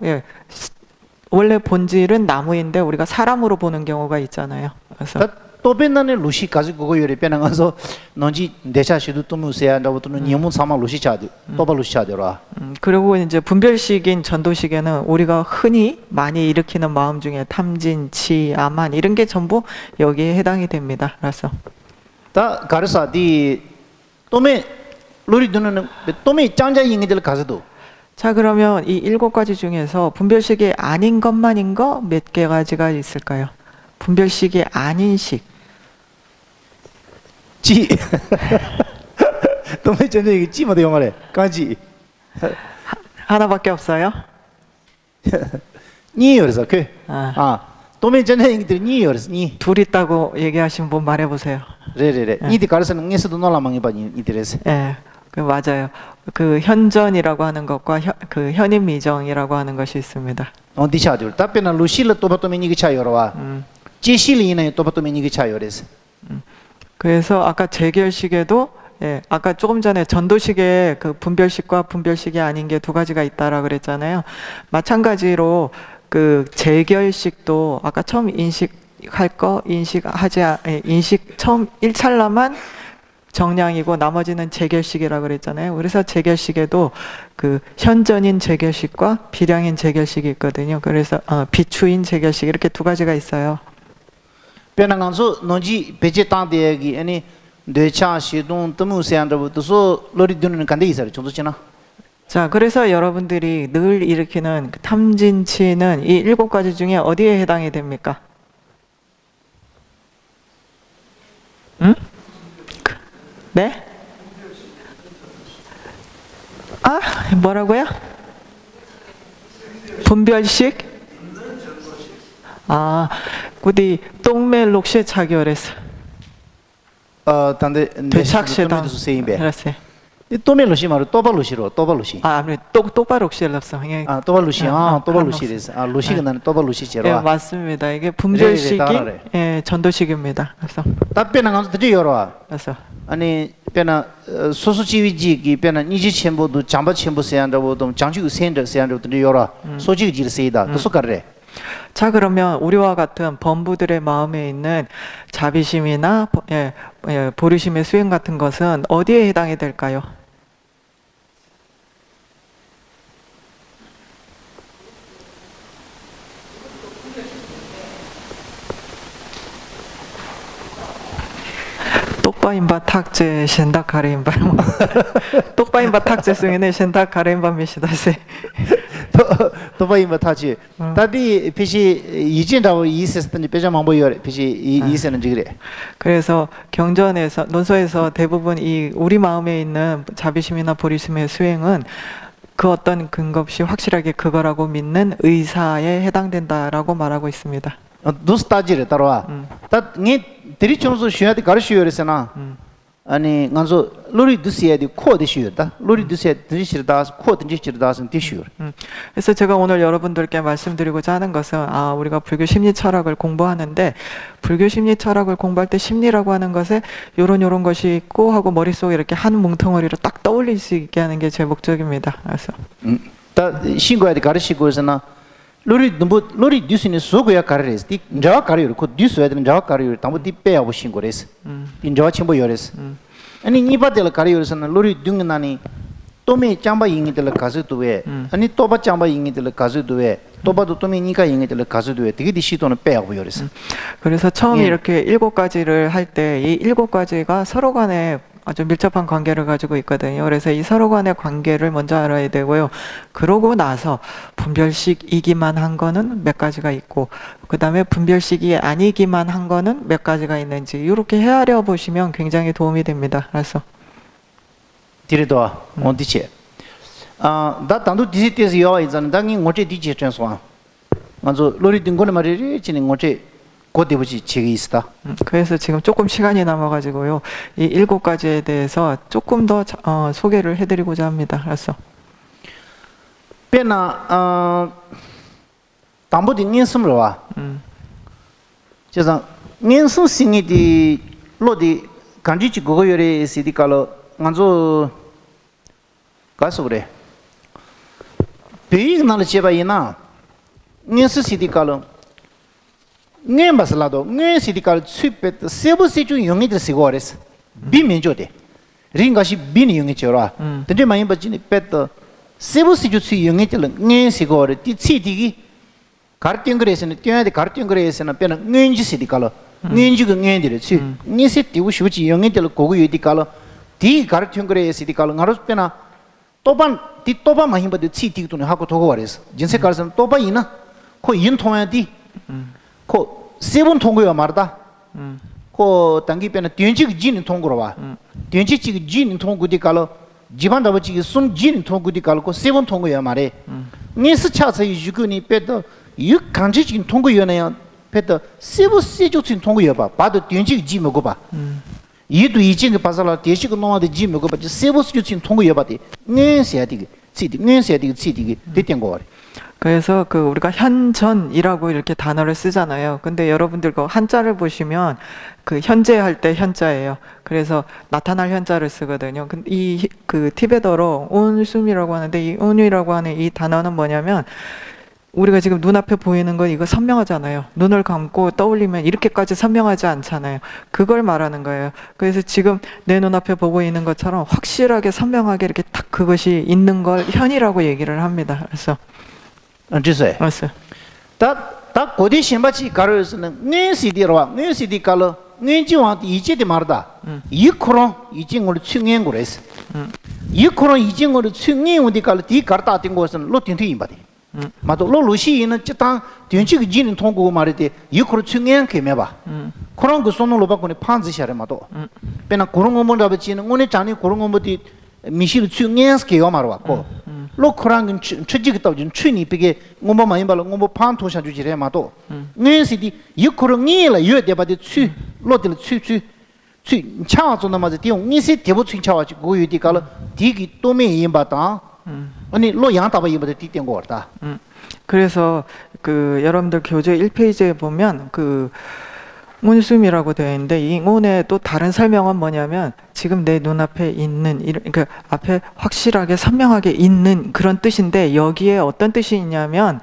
원래 본질은 나무인데 우리가 사람으로 보는 경우가 있잖아요. 그래서 또 빼나네 로시 가지고 그거 요리 빼는 가서 너지 대샤시도 또 무세야 나부터는 니무 사마 로시 차디 또바 로시 차디라 그리고 이제 분별식인 전도식에는 우리가 흔히 많이 일으키는 마음 중에 탐진, 치, 아만 이런 게 전부 여기에 해당이 됩니다. 그래서 다 가르사 디 또메 로리 두는 또메 짱짱 잉이들 가서도 자 그러면 이 7가지 중에서 분별식이 아닌 것만인 거 몇 개 가지가 있을까요? 분별식이 아닌 식. 지 또메 짱짱 이게 지마도 영어래 까지 하나밖에 없어요? 니 열어서 또메 짱짱 잉이들 니 열어서 니 둘 있다고 얘기하신 분 말해보세요. 레레레 니디 가르사는 녜서도 놀라망이 바니 이들에서 예, 그 맞아요. 그 현전이라고 하는 것과 그 현임 미정이라고 하는 것이 있습니다. 디샤들 답변은 루실로 또바토미 니기 차요라와 제실이네 또바토미 니기 차요레스 그래서 아까 재결식에도 아까 조금 전에 전도식에 그 분별식과 분별식이 아닌 게 2가지가 있다라 그랬잖아요. 마찬가지로 그 재결식도 아까 처음 인식 처음 1찰나만 정량이고 나머지는 재결식이라고 그랬잖아요. 그래서 재결식에도 그 현전인 재결식과 비량인 재결식이 있거든요. 그래서 비추인 재결식 이렇게 2가지가 있어요. 변한간소 너지 배제 땅대기 아니 뇌차 시동 뜨무세한다부터서 로리 두는 간데 있어요. 정도잖아. 자, 그래서 여러분들이 늘 일으키는 그 탐진치는 이 7가지 중에 어디에 해당이 됩니까? 응? 네? 뭐라고요? 분별식? 그디 똥멜록시 차결했어. 단데 되착시당. 세임베. 그랬어요. 또멜로시 말로 또발로시. 아무래도 똑바록시였어. 또발로시. 또발로시레스. 로시가 나는 또발로시 제로. 예, 맞습니다. 이게 분별식이 전도식입니다. 그래서 답변은 간소 드리 열어. 그래서 아니 변나 소소지위지기 변나 니지 첨부도 장바 첨부 세한다고도 장주 센터 세한다고 드리 열어. 소지지 세이다. 또 속가래. 자 그러면 우리와 같은 범부들의 마음에 있는 자비심이나 보리심의 수행 같은 것은 어디에 해당이 될까요? 똑바인바 탁제 셴다 가레인바 똑바인바 탁제 승인에 셴다 가레인바 미시다세 도바이마 타지 다디 피시 이진다고 이세스던지 빼자망보여 피시 이세는 지그래. 그래서 경전에서 논서에서 대부분 이 우리 마음에 있는 자비심이나 보리심의 수행은 그 어떤 근거 없이 확실하게 그거라고 믿는 의사에 해당된다라고 말하고 있습니다. 두스타지를 따라와. 다니 드리촌소 쉬야디 가르시요레스나. 아니 간소 로리 두시야디 코디 쉬었다. 로리 두시야 드리시르다 코 드리시르다선 티슈. 그래서 제가 오늘 여러분들께 말씀드리고자 하는 것은 우리가 불교 심리 철학을 공부하는데 불교 심리 철학을 공부할 때 심리라고 하는 것에 요런 것이 있고 하고 머릿속에 이렇게 한 뭉텅어리로 딱 떠올릴 수 있게 하는 게 제 목적입니다. 그래서 다 신고야디 가르시고서나 로리 두시니 소고야 가르레스. 디 자와 가르요. 코 두스야 되는 자와 가르요. 담보 디페하고 신고레스. 인 자와 침보 요레스. 아니 니바델 가르요서는 로리 둥나니 또메 짬바 잉이들 가즈도에 아니 또바 짬바 잉이들 가즈도에 또바도 또메 니가 잉이들 가즈도에 되게 디시도는 빼하고 요레스. 그래서 처음 예. 이렇게 7가지를 할 때 이 7가지가 서로 간에 아주 밀접한 관계를 가지고 있거든요. 그래서 이 서로 간의 관계를 먼저 알아야 되고요. 그러고 나서 분별식이기만 한 거는 몇 가지가 있고 그 다음에 분별식이 아니기만 한 거는 몇 가지가 있는지 이렇게 헤아려 보시면 굉장히 도움이 됩니다. 그래서 디르도아 온디체. 다 단도 디시테스 요아 이전 당이 ngoche 디체 트랜스와. 먼저 로리 딩고네 말이 지는 ngoche 고대부지 책이 있다. 그래서 지금 조금 시간이 남아가지고요. 이 7가지에 대해서 조금 더 소개를 해드리고자 합니다. 그래서 빼나 담보디 닌스므로 와. 그래서 닌스 싱이디 로디 간지치 그거 요래 시디칼로 먼저 가서 그래. 베이그 나를 제바이나 닌스 시디칼로 ngay masalado ngay sidikal tsupet sebu sechu yongi de sigores bi menjo de ringa shi bin yongi chora tende mai bachini pet sebu sechu tsu yongi de ngay sigore ti tsi digi kartyong gresen tya de kartyong gresen pena ngay ji sidikal ngay ji ngay de tsu ngay se ti u shuchi yongi de gogu yidikal di kartyong gresen sidikal ngaros pena toban ti toba mai ba de tsi digi tune ha고 도고 와레스 진세 갈선 toba ina 코 인 통야디 코 세번 통고야 말다. 코 당기 빼는 된직 진인 통고로 와. 된직 지 진인 통고디 갈로 집안 다버지 숨 진인 통고디 갈로 코 세번 통고야 말해. 니스 차서 유근이 빼도 유 강지진 통고여네요. 빼도 세부 세조진 통고여 봐. 봐도 된직 지 먹어 봐. 이도 이진이 봐서라 대식 노아데 지 먹어 봐. 세부 세조진 통고여 봐디. 뇌세야디 지디 뇌세야디 지디 됐던 거 같아. 그래서 우리가 현전이라고 이렇게 단어를 쓰잖아요. 근데 여러분들 그 한자를 보시면 그 현재 할 때 현자예요. 그래서 나타날 현자를 쓰거든요. 근데 그 티베더로 온숨이라고 하는데 이 온이라고 하는 이 단어는 뭐냐면 우리가 지금 눈앞에 보이는 건 이거 선명하잖아요. 눈을 감고 떠올리면 이렇게까지 선명하지 않잖아요. 그걸 말하는 거예요. 그래서 지금 내 눈앞에 보고 있는 것처럼 확실하게 선명하게 이렇게 딱 그것이 있는 걸 현이라고 얘기를 합니다. 그래서 안지세. 맞아요. 다 고디 신바치 가르스는 뇌시디로와 뇌시디 칼로 뇌지와 이제디 말다. 이코로 이징을 충행 거레스. 이코로 이징을 충행 어디 칼로 디 가르다 된 것은 로틴티 임바디. 마도 로루시는 찌땅 된식 진은 통고 말이데 이코로 충행 개매봐. 그런 거 손으로 바꾸니 판지샤레 마도. 배나 그런 거 뭔가 버치는 오늘 자니 그런 거 뭐디 미실 충행스케요 말와고. 로크랑은 추지겠다 준 추니 비게 ngomba mai bal ngomba pan to sha ju jire ma to nge si di yikoro nge la yue de ba de chu lo de chu chu chu cha zo na ma de di nge si de bo chu cha wa ji go yu di ka la di gi to me yin ba da 아니 로 yang da ba yin ba de di dian go da. 그래서 여러분들 교재 1페이지에 보면 온숨이라고 되어 있는데 이 온의 또 다른 설명은 뭐냐면 지금 내 눈앞에 있는 그러니까 앞에 확실하게 선명하게 있는 그런 뜻인데 여기에 어떤 뜻이 있냐면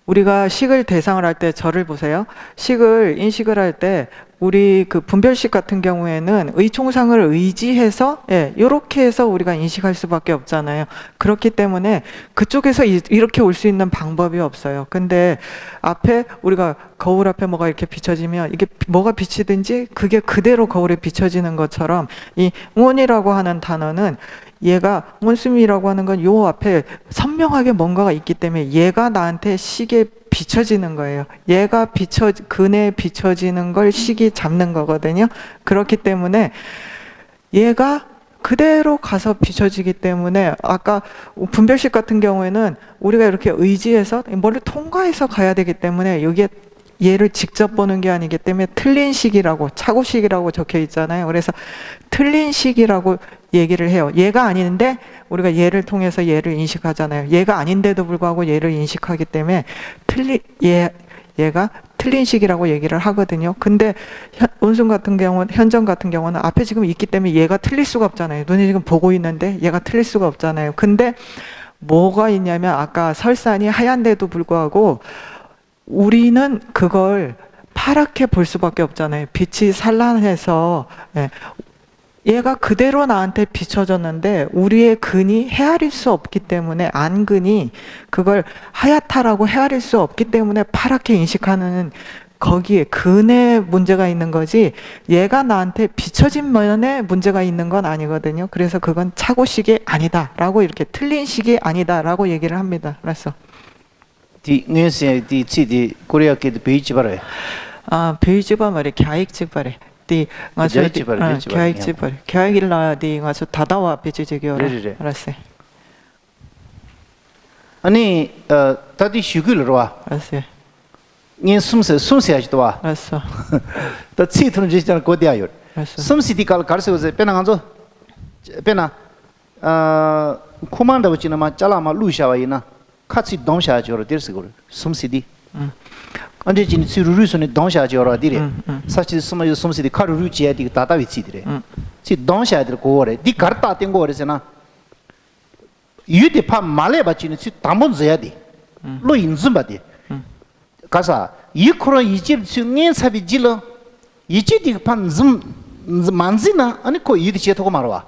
우리가 식을 대상을 할 때 저를 보세요. 식을 인식을 할 때 우리 그 분별식 같은 경우에는 의총상을 의지해서 이렇게 해서 우리가 인식할 수밖에 없잖아요. 그렇기 때문에 그쪽에서 이렇게 올 수 있는 방법이 없어요. 근데 앞에 우리가 거울 앞에 뭐가 이렇게 비춰지면 이게 뭐가 비치든지 그게 그대로 거울에 비춰지는 것처럼 이 온이라고 하는 단어는 얘가 온수미라고 하는 건 요 앞에 선명하게 뭔가가 있기 때문에 얘가 나한테 시계 비춰지는 거예요. 얘가 그네 비춰지는 걸 식이 잡는 거거든요. 그렇기 때문에 얘가 그대로 가서 비춰지기 때문에 아까 분별식 같은 경우에는 우리가 이렇게 의지해서 뭐를 통과해서 가야 되기 때문에 여기에 얘를 직접 보는 게 아니기 때문에 틀린 식이라고 착오식이라고 적혀 있잖아요. 그래서 틀린 식이라고 얘기를 해요. 얘가 아닌데 우리가 얘를 통해서 얘를 인식하잖아요. 얘가 아닌데도 불구하고 얘를 인식하기 때문에 얘가 틀린 식이라고 얘기를 하거든요. 근데 온순 같은 경우는 현정 같은 경우는 앞에 지금 있기 때문에 얘가 틀릴 수가 없잖아요. 눈이 지금 보고 있는데 얘가 틀릴 수가 없잖아요. 근데 뭐가 있냐면 아까 설산이 하얀데도 불구하고 우리는 그걸 파랗게 볼 수밖에 없잖아요. 빛이 산란해서 얘가 그대로 나한테 비춰졌는데 우리의 근이 헤아릴 수 없기 때문에 안근이 그걸 하얗다라고 헤아릴 수 없기 때문에 파랗게 인식하는 거기에 근에 문제가 있는 거지 얘가 나한테 비춰진 면에 문제가 있는 건 아니거든요. 그래서 그건 착오식이 아니다라고 이렇게 틀린 식이 아니다라고 얘기를 합니다. 그래서 디 치디 코리아께 베이지 바래. 베이지바 말이 갸익지 바래. 디 가서 갸익지 바래. 갸익일라 디 가서 다다와 베지지기어라. 알았어. 아니 다디 슈글로 와. 알았어. 니 숨세야지도 와. 알았어. 더 치트는 지잖아 고디아요. 알았어. 숨시디 가르쳐서 빼나간죠. 빼나 코만다 버치나마 잘라마 루샤와이나 같이 동샤지어로 될스고를 숨시디. 언제 진 수루루선에 동샤지어로 디레. 사실 숨시디 카루루지야디 다다위치디레. 지 동샤들 고어레. 디 가르타 땡고 그러잖아. 유디 파 말레 바치는 지 담본져야디. 로 인즘바디. 가사 이코로 이집 중에 사비질로 이집디 판좀 만지나 아니 코 이디 제토고 말와.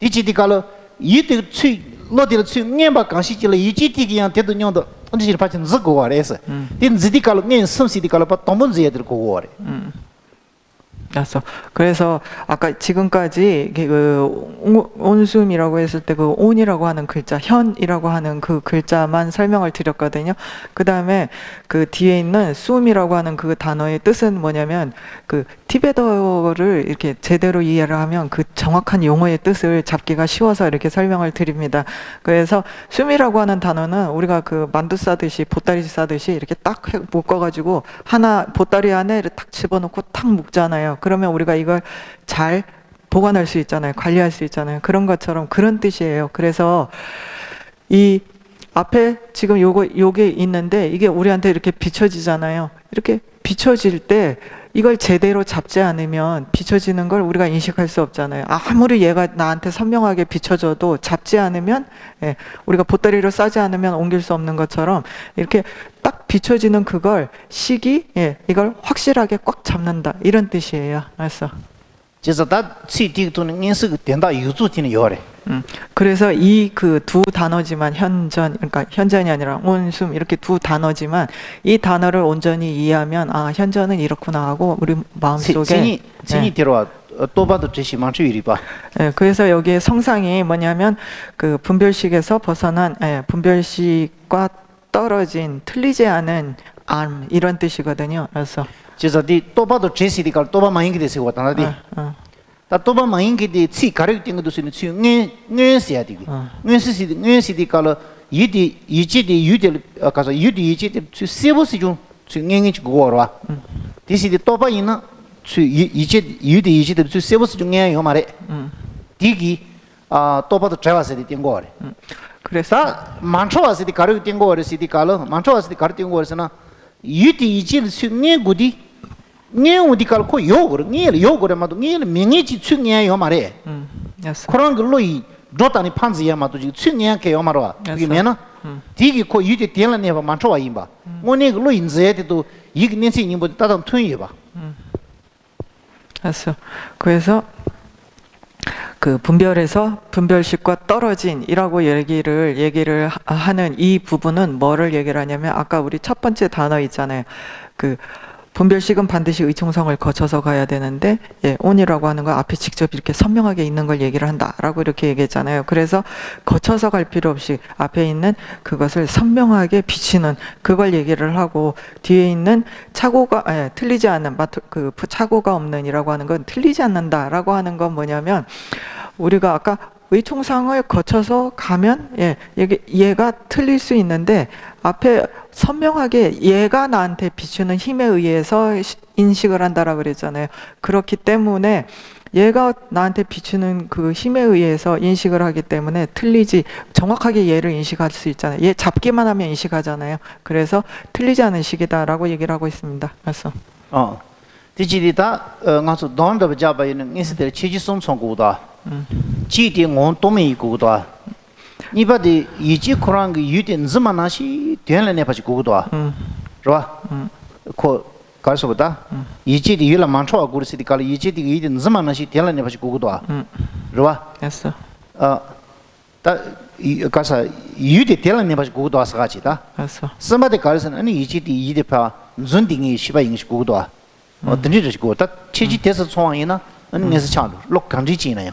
이집디 갈로 이디 치 로디르 치 녜바 강시질로 이집디 그냥 대도 녀도 언제 파친 z고 와래서. 딘 지디 갈로 녜 섬시디 갈로 파 담본져야들 고 와래. 그래서 아까 지금까지 그 온숨이라고 했을 때 그 온이라고 하는 글자, 현이라고 하는 그 글자만 설명을 드렸거든요. 그 다음에 그 뒤에 있는 숨이라고 하는 그 단어의 뜻은 뭐냐면 그 티베터를 이렇게 제대로 이해를 하면 그 정확한 용어의 뜻을 잡기가 쉬워서 이렇게 설명을 드립니다. 그래서 숨이라고 하는 단어는 우리가 그 만두 싸듯이 보따리 싸듯이 이렇게 딱 묶어가지고 하나 보따리 안에 딱 집어넣고 탁 묶잖아요. 그러면 우리가 이걸 잘 보관할 수 있잖아요. 관리할 수 있잖아요. 그런 것처럼 그런 뜻이에요. 그래서 이 앞에 지금 요게 있는데 이게 우리한테 이렇게 비춰지잖아요. 이렇게 비춰질 때 이걸 제대로 잡지 않으면 비춰지는 걸 우리가 인식할 수 없잖아요. 아무리 얘가 나한테 선명하게 비춰져도 잡지 않으면 우리가 보따리로 싸지 않으면 옮길 수 없는 것처럼 이렇게 딱 비춰지는 그걸 식이 이걸 확실하게 꽉 잡는다 이런 뜻이에요. 그래서 그래서 다 치디도는 인식 된다 유주티는 요래. 그래서 이 그 두 단어지만 현전, 그러니까 현전이 아니라 온숨 이렇게 두 단어지만 이 단어를 온전히 이해하면 현전은 이렇구나 하고 우리 마음속에 진이 들어와 또 봐도 제시 많죠 이리 봐. 그래서 여기에 성상이 뭐냐면 그 분별식에서 벗어난 분별식과 떨어진 틀리지 않은 암 이런 뜻이거든요. 그래서 또 봐도 제시디가 또 봐만 인기 되시고 왔다나디. 다 또봐 마인기디 치 가르팅 것도 쓰는 치 뇌뇌시야디기. 뇌시디 갈로 이지디 유딜 가서 이지디 세보시 좀 뇌행이 고어와. 디시디 또봐 있나 이지디 세보시 좀 뇌요 말에. 디기 또봐도 트라바스디 띵고래. 그래서 만초와스디 가르팅 거르시디 갈로 만초와스디 가르팅 거르스나 이지디 뇌구디 네 어디 갈고 요거를 마도 네 명예지 충이야 말해. 그런 걸로 이 로타니 판지야 마도 지 충이야게 요 말아. 그게 뭐나? 디기 코 유지 될라네 봐 만초와 임바. 오네 걸로 인제에도 이게 년생이 뭐 따당 튼이 봐. 그래서 그 분별에서 분별식과 떨어진이라고 얘기를 하는 이 부분은 뭐를 얘기를 하냐면 아까 우리 첫 번째 단어 있잖아요. 그 분별식은 반드시 의총성을 거쳐서 가야 되는데 on이라고 하는 건 앞에 직접 이렇게 선명하게 있는 걸 얘기를 한다라고 이렇게 얘기했잖아요. 그래서 거쳐서 갈 필요 없이 앞에 있는 그것을 선명하게 비치는 그걸 얘기를 하고 뒤에 있는 착오가 틀리지 않는 그 착오가 없는이라고 하는 건 틀리지 않는다라고 하는 건 뭐냐면 우리가 아까 의총상을 거쳐서 가면 얘가 틀릴 수 있는데 앞에 선명하게 얘가 나한테 비추는 힘에 의해서 인식을 한다라고 그랬잖아요. 그렇기 때문에 얘가 나한테 비추는 그 힘에 의해서 인식을 하기 때문에 정확하게 얘를 인식할 수 있잖아요. 얘 잡기만 하면 인식하잖아요. 그래서 틀리지 않은 식이다라고 얘기를 하고 있습니다. 그래서 디지리다 가서 돈도 잡아있는 인스들 체지송 송고다. 지디 온 도메이 고다. 이바디 이지 코랑 유딘 즈마나시 된래네 바지 고다. 좋아. 코 가서보다 이지디 유라 만초아 고르시디 칼 이지디 이딘 즈마나시 된래네 바지 고다. 좋아. 됐어. 다 가서 유디 된래네 바지 고다 사가지다. 됐어. 스마데 가르선 아니 이지디 이디파 준딩이 시바 잉시 고다. 든지르시고 다 체지 돼서 소왕이나 은에서 차로 록 강지지나요.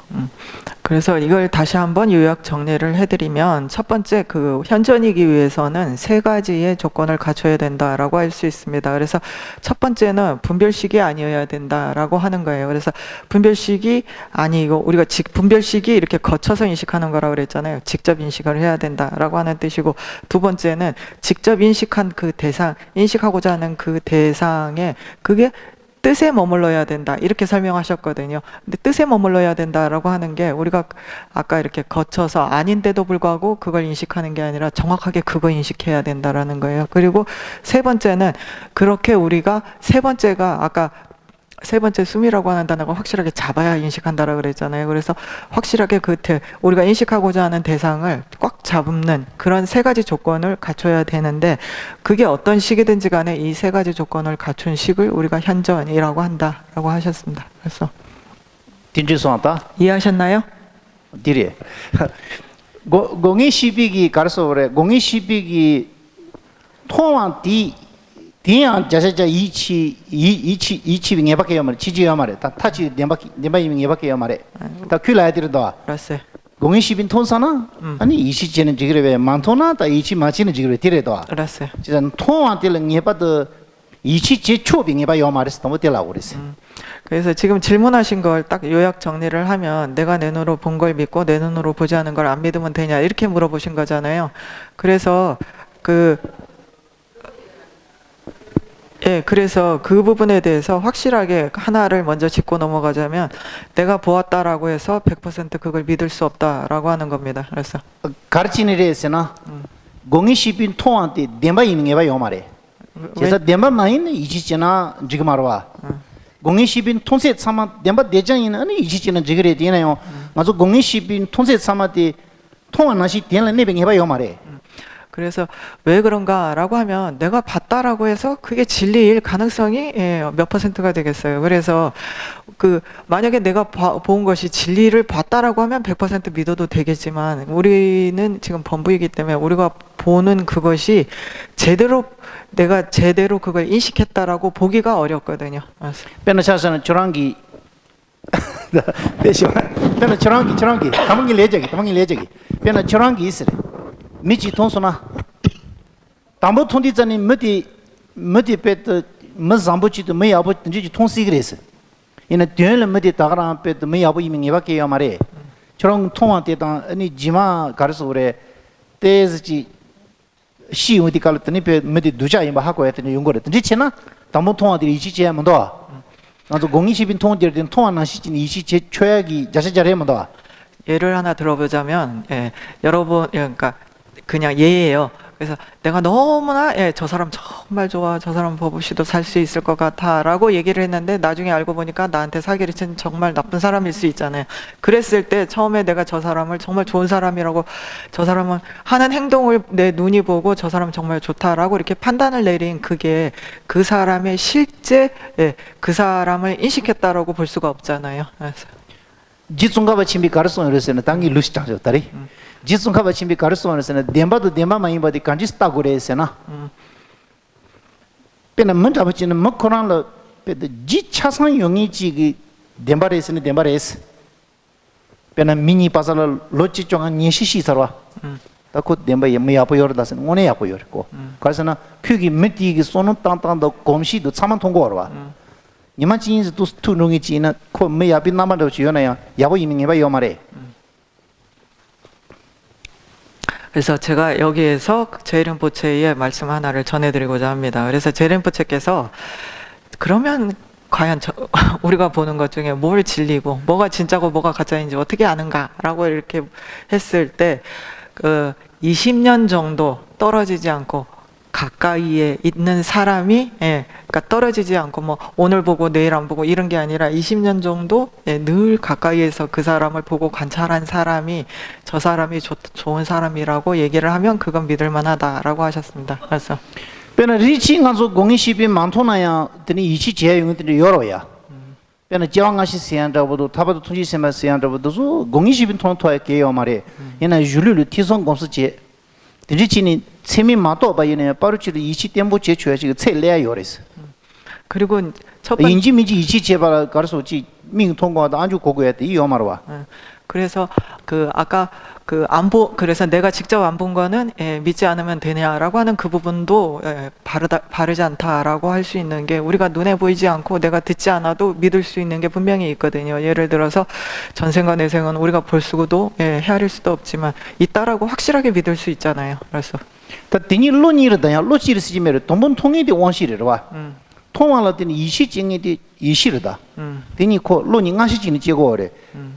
그래서 이걸 다시 한번 요약 정리를 해드리면 첫 번째 그 현존이기 위해서는 세 가지의 조건을 갖춰야 된다라고 할 수 있습니다. 그래서 첫 번째는 분별식이 아니어야 된다라고 하는 거예요. 그래서 분별식이 아니고 우리가 분별식이 이렇게 거쳐서 인식하는 거라고 그랬잖아요. 직접 인식을 해야 된다라고 하는 뜻이고 두 번째는 직접 인식한 그 대상, 인식하고자 하는 그 대상에 그게 뜻에 머물러야 된다 이렇게 설명하셨거든요. 근데 뜻에 머물러야 된다라고 하는 게 우리가 아까 이렇게 거쳐서 아닌데도 불구하고 그걸 인식하는 게 아니라 정확하게 그거 인식해야 된다라는 거예요. 그리고 세 번째는 그렇게 우리가 세 번째가 아까 세 번째 숨이라고 하는 단어가 확실하게 잡아야 인식한다라고 그랬잖아요. 그래서 확실하게 우리가 인식하고자 하는 대상을 꽉 잡는 그런 세 가지 조건을 갖춰야 되는데 그게 어떤 식이든지 간에 이 세 가지 조건을 갖춘 식을 우리가 현전이라고 한다라고 하셨습니다. 그래서 딘지소한다. 이해하셨나요? 디리. 공이 시비기 가르쳐 그래. 공이 시비기 통한 디안 자세자 이치 빙에밖에 말해 지지야 말해 다 타지 네바이 빙에밖에 말해 다 퀴라야 되다 알았어요. 공이 시빈 통사나 아니 이시제는 지그래 왜 만토나 다 이치 마치는 지그래 되래도 알았어요. 진짜 통한테는 예바도 이치 제 초빙에봐 요 말해서 너무 되라고 그랬어. 그래서 지금 질문하신 걸 딱 요약 정리를 하면 내가 내 눈으로 본 걸 믿고 내 눈으로 보지 않은 걸 안 믿으면 되냐 이렇게 물어보신 거잖아요. 그래서 그래서 그 부분에 대해서 확실하게 하나를 먼저 짚고 넘어가자면 내가 보았다라고 해서 100% 그걸 믿을 수 없다라고 하는 겁니다. 그래서 가르치는 데에서나 공이 시빈 통한테 네바 있는 게봐 요 말해. 그래서 네바 마인 이치잖아 지금 알아와. 공이 시빈 통세 삼아 네바 대장이는 아니 이치잖아 지그래 되나요. 맞아 공이 시빈 통세 삼아데 통한나시 된래 내병 해봐 요 말해. 그래서 왜 그런가라고 하면 내가 봤다라고 해서 그게 진리일 가능성이 몇 퍼센트가 되겠어요. 그래서 만약에 내가 본 것이 진리를 봤다라고 하면 100% 믿어도 되겠지만 우리는 지금 범부이기 때문에 우리가 보는 그것이 내가 제대로 그걸 인식했다라고 보기가 어렵거든요. 변호사는 저랑기 변호 저랑기 담은 길 내적이 변호 저랑기 있으래. 미치 통소나 담보 통디자니 머디 베트 머잠부치도 머야부 든지 통시 그래서 이나 뒤에는 머디 다가랑 베트 머야부 이밍 이밖에 요 말에 저런 통한테다 아니 지마 가르서 그래 때지 시우디 갈더니 베 머디 두자 이마 하고 했더니 용거를 든지 치나 담보 통한들이 이치지 하면 더 나도 공이십인 통한들이 통한나 시진 이치 최악이 자세 잘하면 더 예를 하나 들어보자면 여러분 그러니까 그냥 예예요. 그래서 내가 너무나 저 사람 정말 좋아, 저 사람 없이도 살 수 있을 것 같아라고 얘기를 했는데 나중에 알고 보니까 나한테 사기를 친 정말 나쁜 사람일 수 있잖아요. 그랬을 때 처음에 내가 저 사람을 정말 좋은 사람이라고, 저 사람은 하는 행동을 내 눈이 보고 저 사람 정말 좋다라고 이렇게 판단을 내린 그게 그 사람의 실제 그 사람을 인식했다라고 볼 수가 없잖아요. 그래서 지중가바 침비 가르송 이랬으나 당기 루시장죠 다리 지중가바 침비 가르송 이랬으나 뎀바도 뎀바 마이바디 간지스타 고레스나 페나 먼저버치는 먹코란로 페데 지 차상 용이지기 뎀바레스는 뎀바레스 페나 미니 파살로 로치 쪽한 니시시 서와 다코 뎀바 예미 아포요르다스는 오네 아포요르고 그래서나 큐기 미티기 소노 땅땅도 곰시도 차만 통고어와 니만 진짜 또 투능이 지나 코 메야비 남아도 지어나야 야보 이밍해봐 요 말에. 그래서 제가 여기에서 제이렌포체의 말씀 하나를 전해드리고자 합니다. 그래서 제이렌포체께서 그러면 과연 우리가 보는 것 중에 뭘 진리고 뭐가 진짜고 뭐가 가짜인지 어떻게 아는가라고 이렇게 했을 때 20년 정도 떨어지지 않고 가까이에 있는 사람이 그러니까 떨어지지 않고 뭐 오늘 보고 내일 안 보고 이런 게 아니라 20년 정도 늘 가까이에서 그 사람을 보고 관찰한 사람이 저 사람이 좋은 사람이라고 얘기를 하면 그건 믿을 만하다라고 하셨습니다. 그래서 페나 리치 간소 공이시비 많토나야 드니 이치 제용들이 여러야. 페나 지왕아시 세안다보도 타바도 통지세마 세안다보도 공이시비 통토에 게요 말에 얘나 줄르르 티성 공스제 드리치니 세미 마도 바이네 빠르치도 이치 템보 제초야지 셀래야 요레스. 그리고 첫 번째 인지미지 이치 제발 가르소지 민 통과도 아주 고고야 돼. 이 말와. 그래서 아까 그래서 내가 직접 안 본 거는 믿지 않으면 되냐라고 하는 그 부분도 바르지 않다라고 할 수 있는 게 우리가 눈에 보이지 않고 내가 듣지 않아도 믿을 수 있는 게 분명히 있거든요. 예를 들어서 전생과 내생은 우리가 볼 수도 헤아릴 수도 없지만 있다라고 확실하게 믿을 수 있잖아요. 그래서 다 드니 로니르다야 로치르 시지메르 돈본 통이데 원시르와. 통화라더니 이시징이디 이시르다. 드니 코 로니 가시지니 제고어래.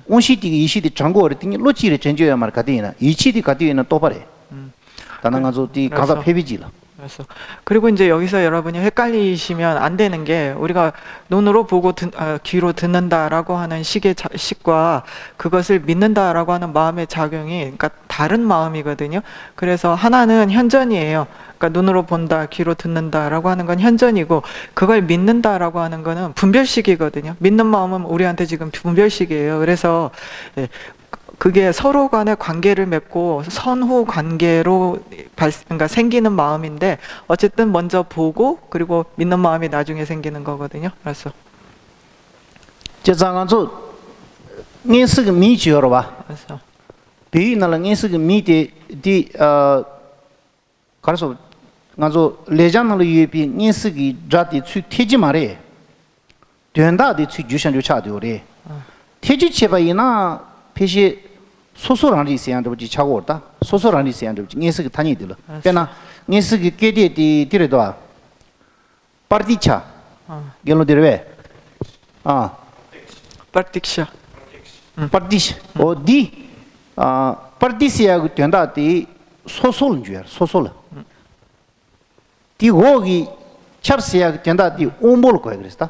온시디기 이시디 장고어래 드니 로치르 전조야 말 가디나 이치디 가디에는 또 바래. 다나가조디 가다 페비지라. 그래서 그리고 이제 여기서 여러분이 헷갈리시면 안 되는 게 우리가 눈으로 보고 귀로 듣는다라고 하는 식과 그것을 믿는다라고 하는 마음의 작용이 그러니까 다른 마음이거든요. 그래서 하나는 현전이에요. 그러니까 눈으로 본다, 귀로 듣는다라고 하는 건 현전이고 그걸 믿는다라고 하는 거는 분별식이거든요. 믿는 마음은 우리한테 지금 분별식이에요. 그래서 그게 서로 간의 관계를 맺고 선후 관계로 그러니까 생기는 마음인데 어쨌든 먼저 보고 그리고 믿는 마음이 나중에 생기는 거거든요. 그래서 제상한조 녜스가 미지어봐. 그래서 비나라 녜스가 미디 가서 가서 레장으로 유비 녜스기 자디 추 티지 말에 된다디 추 주션조 차도래. 티지 제바이나 피시 소소라니 세안도지 차고 왔다. 소소라니 세안도지 녜스기 다니들. 배나 녜스기 깨디디 디레도아 파르티차 gello dirve 파르틱샤 파르티시 어디 파르티시야 된다디 소솔은 줄 소솔 디고기 차르시야 된다디 옴볼 거야 그랬다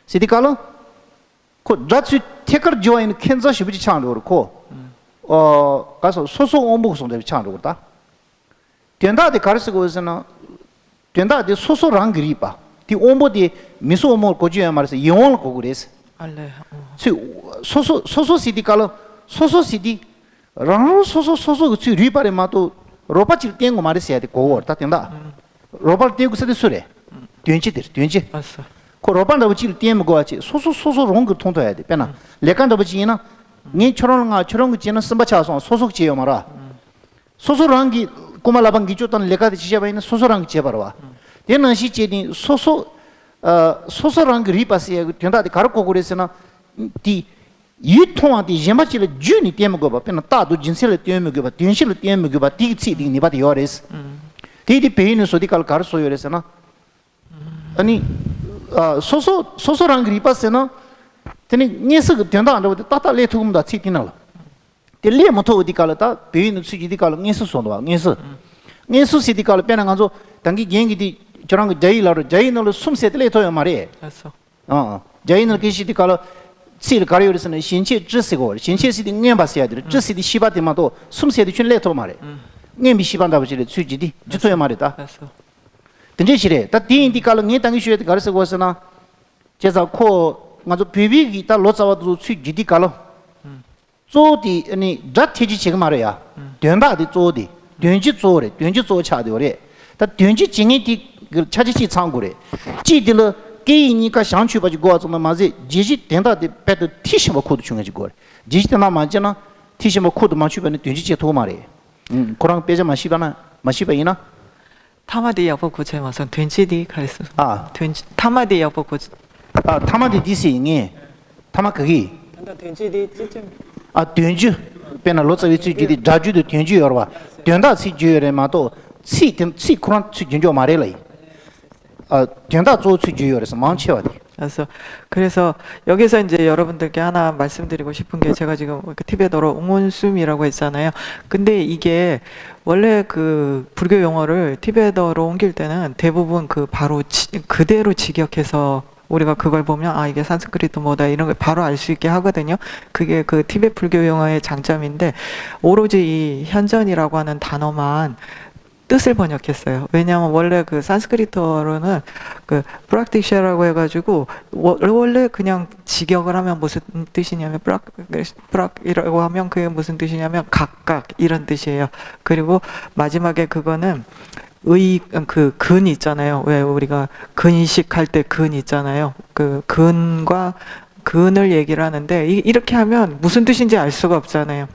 시디칼로 그 자치 테커 조인 켄자 시비지 창도 그렇고 가서 소소 옴복 송대 창도 그렇다 된다디 가르스고 있으나 된다디 소소랑 그리봐 디 옴보디 미소 옴을 고지야 말해서 영원을 고고 그랬어 알레 소소 시디칼로 소소 시디 랑 소소 그 리바레 마도 로바치 땡고 말했어야 돼 고고 다 된다 로발 땡고 쓰대 소래 된지 맞어 그 로발 더치 땡고 거지 소소 롱그 통도해야 돼 빼나 레칸 더치나 니 처럼가 처럼 그지는 선바차서 소속 지요 말아 소소랑기 꼬말라방기 줬던 레카드 지자바이는 소소랑기 제바라와 되는 시제니 소소랑기 리파스에 된다디 가르고 그랬으나 디 유통한테 제마치를 주니 때문에 봐 빼나 따도 진실을 때문에 봐 진실을 때문에 봐 디치디 니바디 요레스 디디 페이는 소디칼 가르소 요레스나 아니 소소랑기 리파스나 되니 니스 된다 안 되고 따따 레투금다 치티나라 딜레 못어 어디 갈다 베인 수지디 갈 녜스 손도 녜스 녜스 시디 갈 빼는 가서 당기 경기디 저랑 자이너로 숨세들레 토요 말이 알았어. 자이너 기시디 갈 실 가리오르스는 신체 지시고 신체 시디 녜 봤어야 돼 지시디 시바디마도 숨세디 춘레 토 말이 녜미 시반다 버지 수지디 주토요 말이다 알았어. 든지시래 다 디인디 갈 녜 당기 쉬에 가르서 고스나 제가 코 가서 비비기 다 로자와도 수지디 갈로 조디 아니 자티지 지금 말이야. 된바디 조디. 된지 조래. 된지 조 차도래. 다 된지 징이디 그 차지지 창고래. 지들로 게이니까 상추 가지 고아좀 맞지. 지지 된다디 배도 티시모 코드 중에지 거래. 지지 때나 맞잖아. 티시모 코드 맞추면 된지 제 도 말이야. 그랑 빼자 마시바나 마시바이나. 타마디 여보 고체 마선 된지디 가르쳐. 된지 타마디 여보 고체. 타마디 디시잉이 타마 그기. 된지디 찌쯤. 된지 빼나 로자위 수지디 자주도 된지 여러와. 된다 시주에 마도 시 그런 수준조 말해라. 된다 조 수주여서 망치와디. 그래서 여기서 이제 여러분들께 하나 말씀드리고 싶은 게 제가 지금 티베더로 옹온숨이라고 했잖아요. 근데 이게 원래 그 불교 용어를 티베더로 옮길 때는 대부분 그 바로 그대로 직역해서 우리가 그걸 보면 이게 산스크리트 뭐다 이런 걸 바로 알 수 있게 하거든요. 그게 그 티베트 불교 용어의 장점인데 오로지 이 현전이라고 하는 단어만 뜻을 번역했어요. 왜냐하면 원래 그 산스크리트어로는 그 프락티셔라고 해가지고 원래 그냥 직역을 하면 무슨 뜻이냐면 프락이라고 하면 그게 무슨 뜻이냐면 각각 이런 뜻이에요. 그리고 마지막에 그거는 그 근 있잖아요. 왜 우리가 근식 할 때 근 있잖아요. 그 근과 근을 얘기를 하는데 이렇게 하면 무슨 뜻인지 알 수가 없잖아요.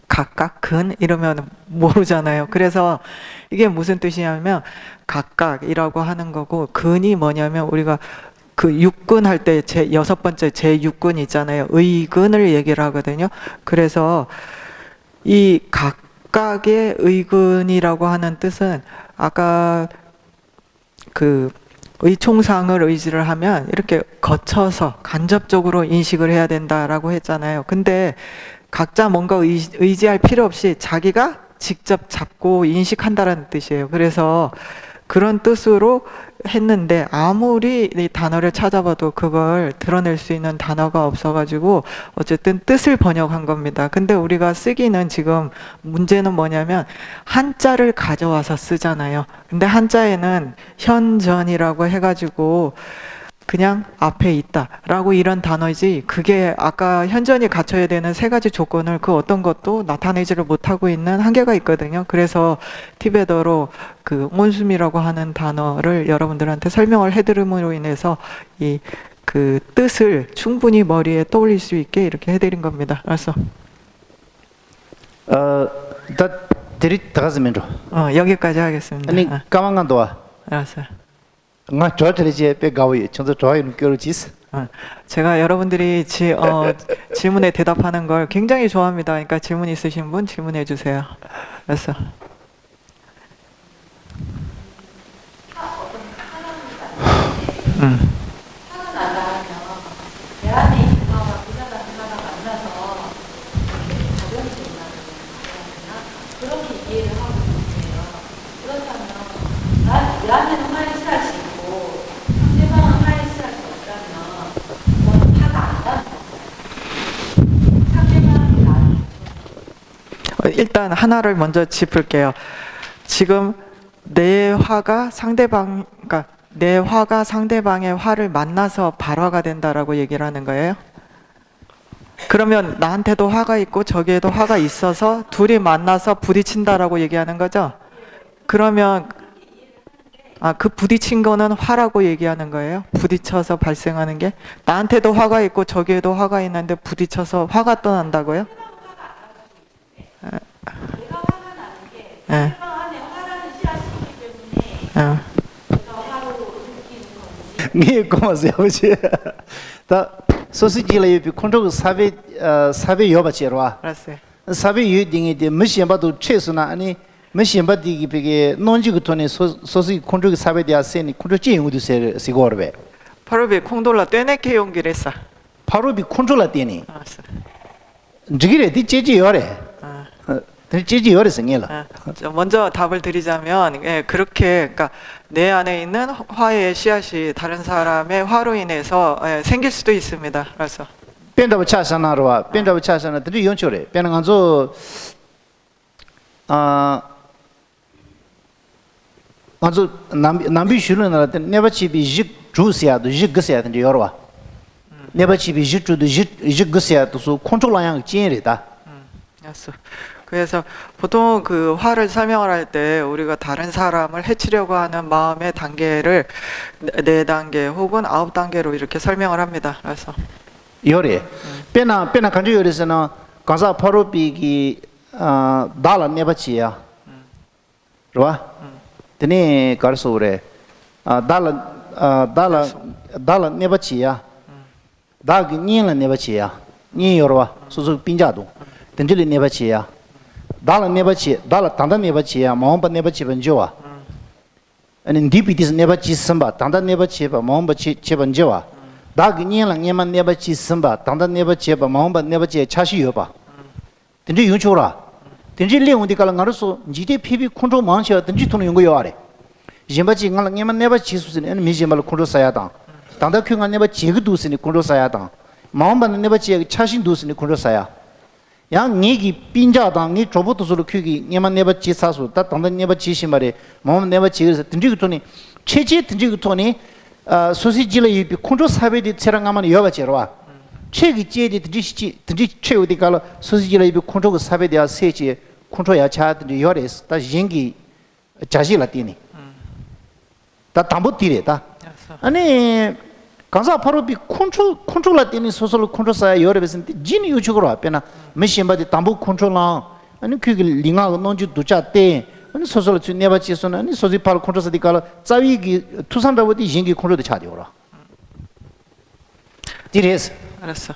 각각 근 이러면 모르잖아요. 그래서 이게 무슨 뜻이냐면 각각이라고 하는 거고 근이 뭐냐면 우리가 그 육근 할 때 제 여섯 번째 제 육근 있잖아요. 의근을 얘기를 하거든요. 그래서 이 각각의 의근이라고 하는 뜻은 아까 그 의총상을 의지를 하면 이렇게 거쳐서 간접적으로 인식을 해야 된다라고 했잖아요. 근데 각자 뭔가 의지할 필요 없이 자기가 직접 잡고 인식한다라는 뜻이에요. 그래서 그런 뜻으로 했는데 아무리 이 단어를 찾아봐도 그걸 드러낼 수 있는 단어가 없어가지고 어쨌든 뜻을 번역한 겁니다. 근데 우리가 쓰기는 지금 문제는 뭐냐면 한자를 가져와서 쓰잖아요. 근데 한자에는 현전이라고 해가지고 그냥 앞에 있다라고 이런 단어이지 그게 아까 현전이 갖춰야 되는 세 가지 조건을 그 어떤 것도 나타내지를 못하고 있는 한계가 있거든요. 그래서 티베더로 그 온숨이라고 하는 단어를 여러분들한테 설명을 해드림으로 인해서 이 그 뜻을 충분히 머리에 떠올릴 수 있게 이렇게 해드린 겁니다. 알았어? 다 드리 다가즈면로. 여기까지 하겠습니다. 아니 까만간 도와. 알았어. 나 저들이제 배가위 전부 좋아요 느껴지스. 제가 여러분들이 질문에 대답하는 걸 굉장히 좋아합니다. 그러니까 질문 있으신 분 질문해 주세요. 알았어. 화가 나다 하면 내 안에 있는 거와 부자가 하나가 만나서 가벼운 생각을 하거나 그렇게 이해를 하고 있어요. 그렇다면 내 안에는 화를 취할 수 있고 상대방은 화를 취할 수 없다면 너는 화가 안 나는 거예요. 상대방이 나를 일단 하나를 먼저 짚을게요. 지금 내 화가 그러니까 내 화가 상대방의 화를 만나서 발화가 된다라고 얘기를 하는 거예요. 그러면 나한테도 화가 있고 저기에도 화가 있어서 둘이 만나서 부딪힌다라고 얘기하는 거죠. 그러면 그 부딪힌 거는 화라고 얘기하는 거예요. 부딪혀서 발생하는 게 나한테도 화가 있고 저기에도 화가 있는데 부딪혀서 화가 또 난다고요? 내가 화가 나는 게 상대방 안에 화라는 씨앗이 있기 때문에 네 고마세요 아버지. 다 소시지를 옆에 컨트롤 사베 여바치로와. 알았어요. 사베 유딩이 무시엠바도 최소나 아니 무시엠바디기 베게 논지부터네 소시 컨트롤 사베 디아세니 컨트롤 지용도 세고르베. 바로 비 콩돌라 떼내게 용기를 했어. 바로 비 컨트롤 때니. 알았어. 지기래 뒤제지 요래. 뒤제지 요래 생겨라. 먼저 답을 드리자면 그렇게 그러니까 내 안에 있는 화의 씨앗이 다른 사람의 화로 인해서 생길 수도 있습니다. 그래서 변다고 차산하러와 변다고 차산하 들이 연초래. 변한 간소 간소 남비 슈르나 네바치비 직 주시야도 직 그세야도 요러와. 네바치비 직 주도 직 그세야도 소 컨트롤하양 진리다. 그래서 보통 그 화를 설명을 할 때 우리가 다른 사람을 해치려고 하는 마음의 단계를 4단계 혹은 9단계로 이렇게 설명을 합니다. 그래서 요래. 변나 간주 요래서는 가사 파로비기 달라 네바치야. 로와. 드네 가르소 그래. 달라 네바치야. 다기 니는 네바치야. 니 요러와. 소소 빈자도. 든질리 네바치야. 달라 네바치, 달라 단다 네바치야. 마음바 네바치 번joa. 아니 디피티스 네바치 섬바 단다 네바치바 마음바 치 번joa. 다기 니랑 니만 네바치 섬바 단다 네바치바 마음바 네바치 차시 요바. 든지 용초라. 든지 레온디 칼랑 가르소 지데 피비 컨트롤 만셔 든지 토는 용거 요아래. 짐바치 ngal 니만 네바치 수스네 아니 미지말 컨트롤 사야다. 단다 큐가 네바치 그 두스니 컨트롤 사야다. 마음바 네바치 차신 두스니 컨트롤 사야. 양 니기 빈자당 니 조부도스로 큐기 니만 네바치 사수 다 단다 네바치 시마레 마음 네바치 그래서 든지 토니 체제 든지 토니 소시질의 이 컨트롤 사베디 체랑하면 여바지로와. 책이 제디 든지 최우디 갈로 소시질의 이 컨트롤 사베디아 세지 컨트롤야 차든지 요레스 다 연기 자실라 뛰니. 다 담보 뛰래다. 아니 간사 파로비 컨트롤라 뛰니 소설 컨트롤 사야 요레베스 진이 유축으로 앞에나 메신바디 담보 컨트롤라 아니 그게 링아 논지 두자때 아니 소설 네바치서는 아니 소지 파로 컨트롤 사디 갈로 자위기 투산다보디 연기 컨트롤도 차디오라. 디레스 알았어.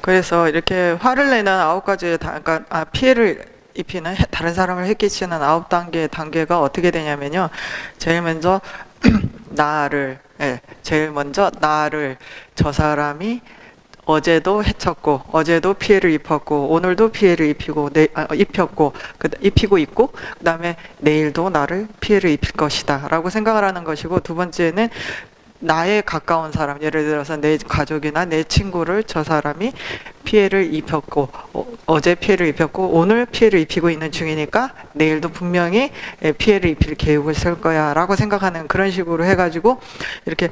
그래서 이렇게 화를 내는 9가지의 그러니까 피해를 입히는 다른 사람을 해끼치는 9단계의 단계가 어떻게 되냐면요. 제일 먼저 제일 먼저 나를 저 사람이 어제도 해쳤고 어제도 피해를 입혔고 오늘도 피해를 입히고 입히고 있고 그다음에 내일도 나를 피해를 입힐 것이다라고 생각을 하는 것이고 두 번째는 나의 가까운 사람, 예를 들어서 내 가족이나 내 친구를 저 사람이 피해를 입혔고 어제 피해를 입혔고 오늘 피해를 입히고 있는 중이니까 내일도 분명히 피해를 입힐 계획을 쓸 거야 라고 생각하는 그런 식으로 해가지고 이렇게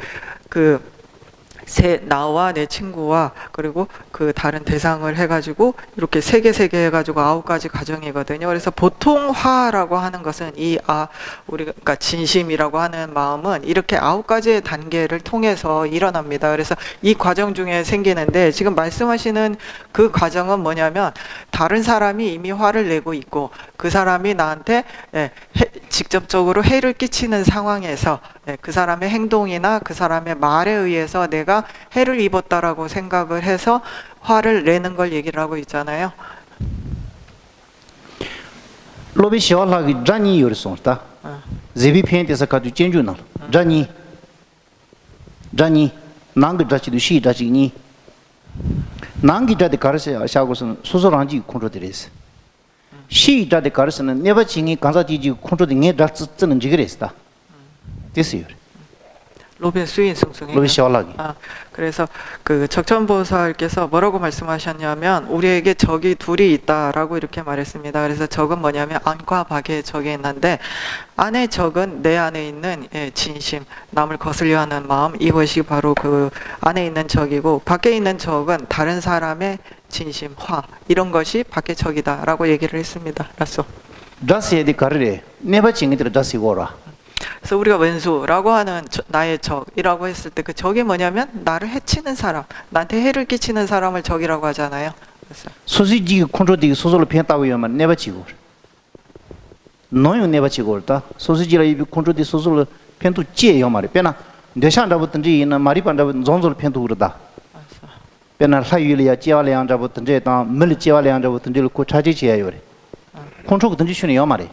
나와 내 친구와 그리고 그 다른 대상을 해가지고 이렇게 세 개 해가지고 9가지 가정이거든요. 그래서 보통 화라고 하는 것은 우리가 그러니까 진심이라고 하는 마음은 이렇게 9가지의 단계를 통해서 일어납니다. 그래서 이 과정 중에 생기는데 지금 말씀하시는 그 과정은 뭐냐면 다른 사람이 이미 화를 내고 있고 그 사람이 나한테 직접적으로 해를 끼치는 상황에서 그 사람의 행동이나 그 사람의 말에 의해서 내가 해를 입었다라고 생각을 해서 화를 내는 걸 얘기를 하고 있잖아요. 로비 시월하기 잔이 요르송다. 제비 펜테서 가도 젠주나. 잔이 낭기 자치도 시 자치니. 낭기 자데 가르세 아샤고선 소소란지 컨트롤되레스. 시 자데 가르스는 네바칭이 간사지지 컨트롤되 네 자츠는 지그레스다. 됐어요. 로빈 수인 승승이. 로빈 시월하기. 그래서 그 적천보살께서 뭐라고 말씀하셨냐면 우리에게 적이 둘이 있다라고 이렇게 말했습니다. 그래서 적은 뭐냐면 안과 밖의 적이 있는데 안의 적은 내 안에 있는 진심, 남을 거슬려하는 마음 이것이 바로 그 안에 있는 적이고 밖에 있는 적은 다른 사람의 진심, 화 이런 것이 밖의 적이다라고 얘기를 했습니다. 그래서 자세에 가르래 네바칭이들 자세고라. 그래서 우리가 왼수라고 하는 나의 적이라고 했을 때 그 적이 뭐냐면 나를 해치는 사람, 나한테 해를 끼치는 사람을 적이라고 하잖아요. 그래서 소시지 컨트롤되기 소설로 펜다고 하면 네바치고. 너요 네바치고다. 소시지라 이 컨트롤되 소설로 펜도 찌요 말이. 빼나 뇌산다부터지 이나 마리반다부 존존로 펜도 그러다. 빼나 사유리야 지와량자부터지 다 밀 지와량자부터지 고 차지지야요래. 컨트롤 든지 쉬네요 말이.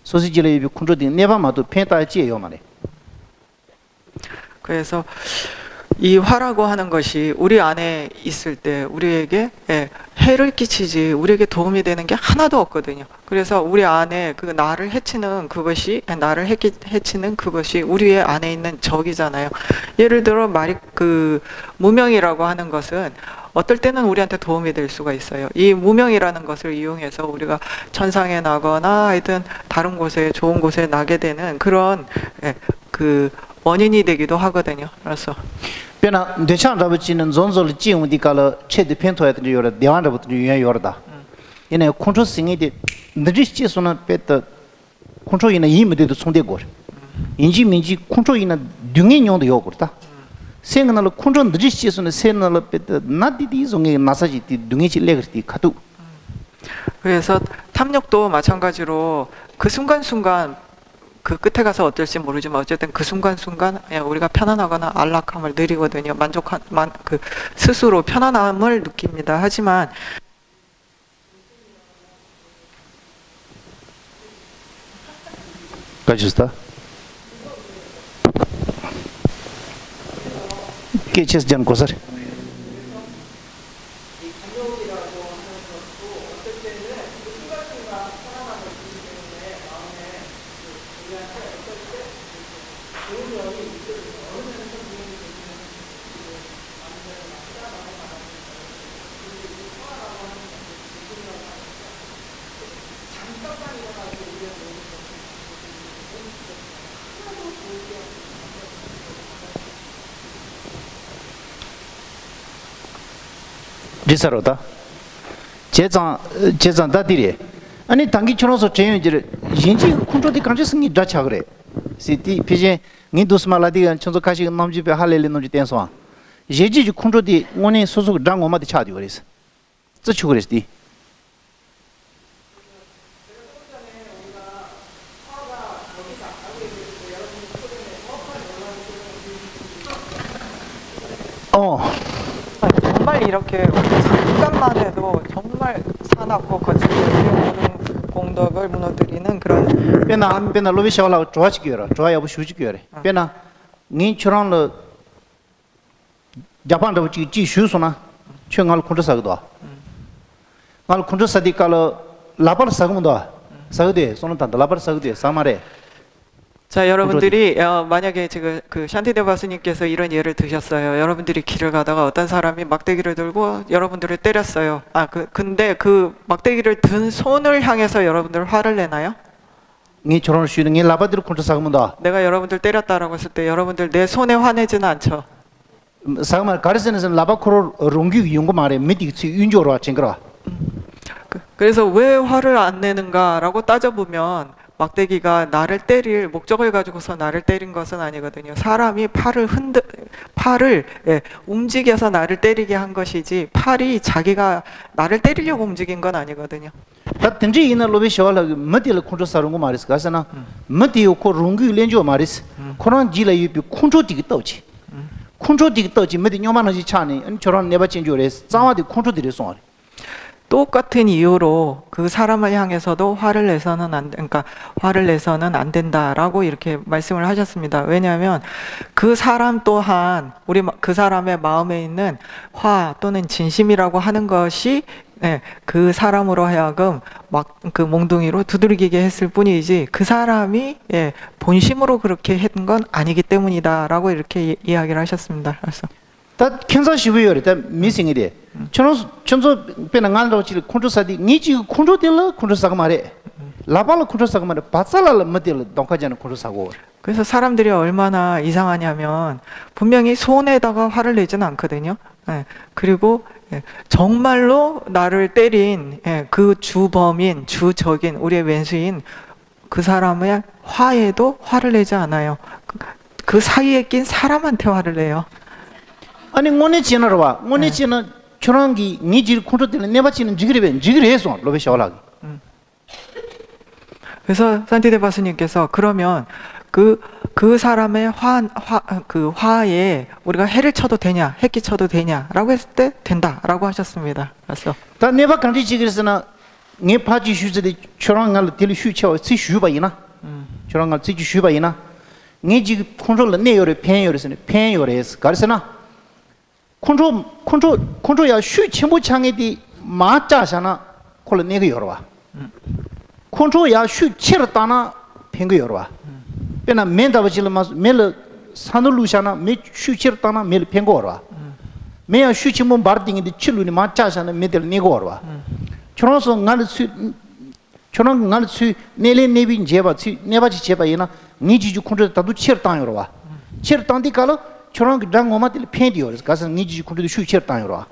소시지라 이 컨트롤되 네바마도 펜다 찌요 말이. 그래서 이 화라고 하는 것이 우리 안에 있을 때 우리에게 해를 끼치지 우리에게 도움이 되는 게 하나도 없거든요. 그래서 우리 안에 그 나를 해치는 그것이 해치는 그것이 우리 안에 있는 적이잖아요. 예를 들어 무명이라고 하는 것은 어떨 때는 우리한테 도움이 될 수가 있어요. 이 무명이라는 것을 이용해서 우리가 천상에 나거나 하여튼 다른 곳에 좋은 곳에 나게 되는 그런 그 원인이 되기도 하거든요. 그래서 배나 대창 잡지는 존존을 지용디가라 최대 펜토에도 요래 대완다부터 유연 요르다. 얘네 컨트롤 생이데 느리치소나 배터 컨트롤이나 이미데도 송대고. 인지 민지 컨트롤이나 둥이용도 요거다. 생각날 컨트롤 느리치소나 생각날 배터 나디디 송에 나사지디 둥이치 레그티 카두. 그래서 탐욕도 마찬가지로 그 순간순간 그 끝에 가서 어떨지 모르지만 어쨌든 그 순간순간 우리가 편안하거나 안락함을 느리거든요. 그 스스로 편안함을 느낍니다. 하지만 가지스다. 깨치스 전 고사리. 리사로다. 제장 다디리. 아니 당기처럼서 제인지를 인지 컨트롤이 간지승이 자차 그래. 시티 피제 니도스말라디 천조 카시 남집에 할렐레 노지 댄소아. 제지 컨트롤이 오늘 소속 장 오마디 차디 그래서. 쩌추 그랬디. 정말 이렇게 잠깐만 해도 정말 사납고 거칠게 모든 공덕을 무너뜨리는 그런 배나 로비 샤올라 좋아지기요라. 좋아야 부슈지기요래. 배나 니처럼로 자판도 지 슈소나 청알 컨트롤사도. 알 컨트롤사디칼로 라발 사금도. 사그데 손은 단다 라발 사그데 사마레. 자, 여러분들이 만약에 지금 그 샨티데바 스님께서 이런 예를 드셨어요. 여러분들이 길을 가다가 어떤 사람이 막대기를 들고 여러분들을 때렸어요. 근데 그 막대기를 든 손을 향해서 여러분들 화를 내나요? 니 저런 쉬는 게 라바디로 컨트롤 사금도. 내가 여러분들 때렸다라고 했을 때 여러분들 내 손에 화내지는 않죠. 사금을 가르치는 라바코로 롱기 이용고 말해 미디치 윤조로 챙겨라. 그래서 왜 화를 안 내는가라고 따져보면 막대기가 나를 때릴 목적을 가지고서 나를 때린 것은 아니거든요. 사람이 팔을 움직여서 나를 때리게 한 것이지 팔이 자기가 나를 때리려고 움직인 건 아니거든요. 다 든지 이날 로비 샤올라 머디를 컨트롤 사는 거 말이스 가서나 머디요 코 롱기 렌조 말이스 코란 지라 유비 컨트롤 디기 떠지 컨트롤 디기 떠지 머디 뇨만하지 차니 저런 네바 찐조레스 자와디 컨트롤 디리 송아리. 똑같은 이유로 그 사람을 향해서도 화를 내서는 안 된다라고 이렇게 말씀을 하셨습니다. 왜냐하면 그 사람 또한 그 사람의 마음에 있는 화 또는 진심이라고 하는 것이 그 사람으로 하여금 막 그 몽둥이로 두들기게 했을 뿐이지 그 사람이 본심으로 그렇게 했던 건 아니기 때문이다라고 이렇게 이야기를 하셨습니다. 그래서 다 캔서 시부요래 다 미싱이 돼. 천소 배는 안도 지 컨트롤사디 니지 컨트롤дел러 컨트롤사가 말해. 라발로 컨트롤사가 말해. 바살라 못될 동카지는 컨트롤사고. 그래서 사람들이 얼마나 이상하냐면 분명히 손에다가 화를 내지는 않거든요. 그리고 정말로 나를 때린 그 주범인 주적인 우리의 왼수인 그 사람의 화에도 화를 내지 않아요. 그 사이에 낀 사람한테 화를 내요. 아니 오늘 지나러 와. 오늘 지나 저런기 니지 컨트롤되는 내바치는 지그리 해서 로베 샤올라기. 그래서 산티데바 스님께서 그러면 그 사람의 그 화에 우리가 해를 쳐도 되냐, 해 끼쳐도 되냐라고 했을 때 된다라고 하셨습니다. 그래서 다 내바 간지 지그리스나 네 파지 슈즈데 저런갈 딜 슈쳐 시 슈바이나. 저런갈 시 슈바이나. 네 지금 컨트롤 내요래 펜요래스네 펜요래스. 가르스나 컨트롤야 슈 첨부 창에디 마짜잖아 콜 내가 열어봐 컨트롤야 슈 치르다나 팽거 열어봐 배나 맨다버질마 멜 산울루샤나 메슈 치르다나 멜 팽거 열어봐 매야 슈 첨부 바르딩이 칠루니 마짜잖아 메들 내가 열어봐 저런서 저런 날수 내래 내빈 제바 내바지 제바이나 니지주 컨트롤 다도 치르다 열어봐 치르다디 칼로 저런 랑고마들 팽디요 가서 니지 컨트롤 슈 치르다 열어봐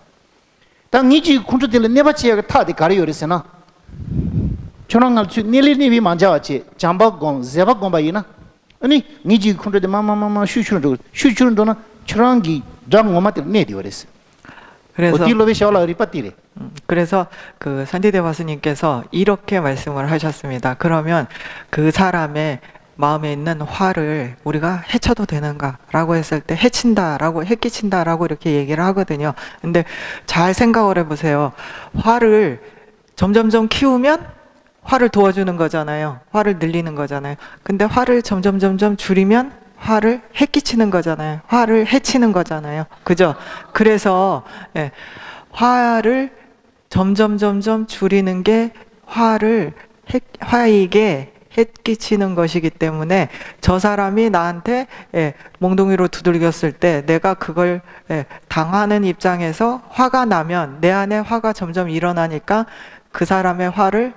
당 니지 컨트롤 내바치가 타디 가리요르세나 저런 날수 내래 내비 만자와치 잠바곰 제바곰바이나 아니 니지 컨트롤 마마마마 슈슈르도나 저런기 랑고마들 내디요르세 그래서 어디로베 샤올라 리파티레 그래서 그 산디대 바스님께서 이렇게 말씀을 하셨습니다. 그러면 그 사람의 마음에 있는 화를 우리가 해쳐도 되는가라고 했을 때 해친다라고 해끼친다라고 이렇게 얘기를 하거든요. 근데 잘 생각을 해보세요. 화를 점점점 키우면 화를 도와주는 거잖아요. 화를 늘리는 거잖아요. 근데 화를 점점 줄이면 화를 해끼치는 거잖아요. 화를 해치는 거잖아요. 그죠? 그래서 예, 화를 점점 줄이는 게 화에게 해끼치는 것이기 때문에 저 사람이 나한테 몽둥이로 두들겼을 때 내가 그걸 당하는 입장에서 화가 나면 내 안에 화가 점점 일어나니까 그 사람의 화를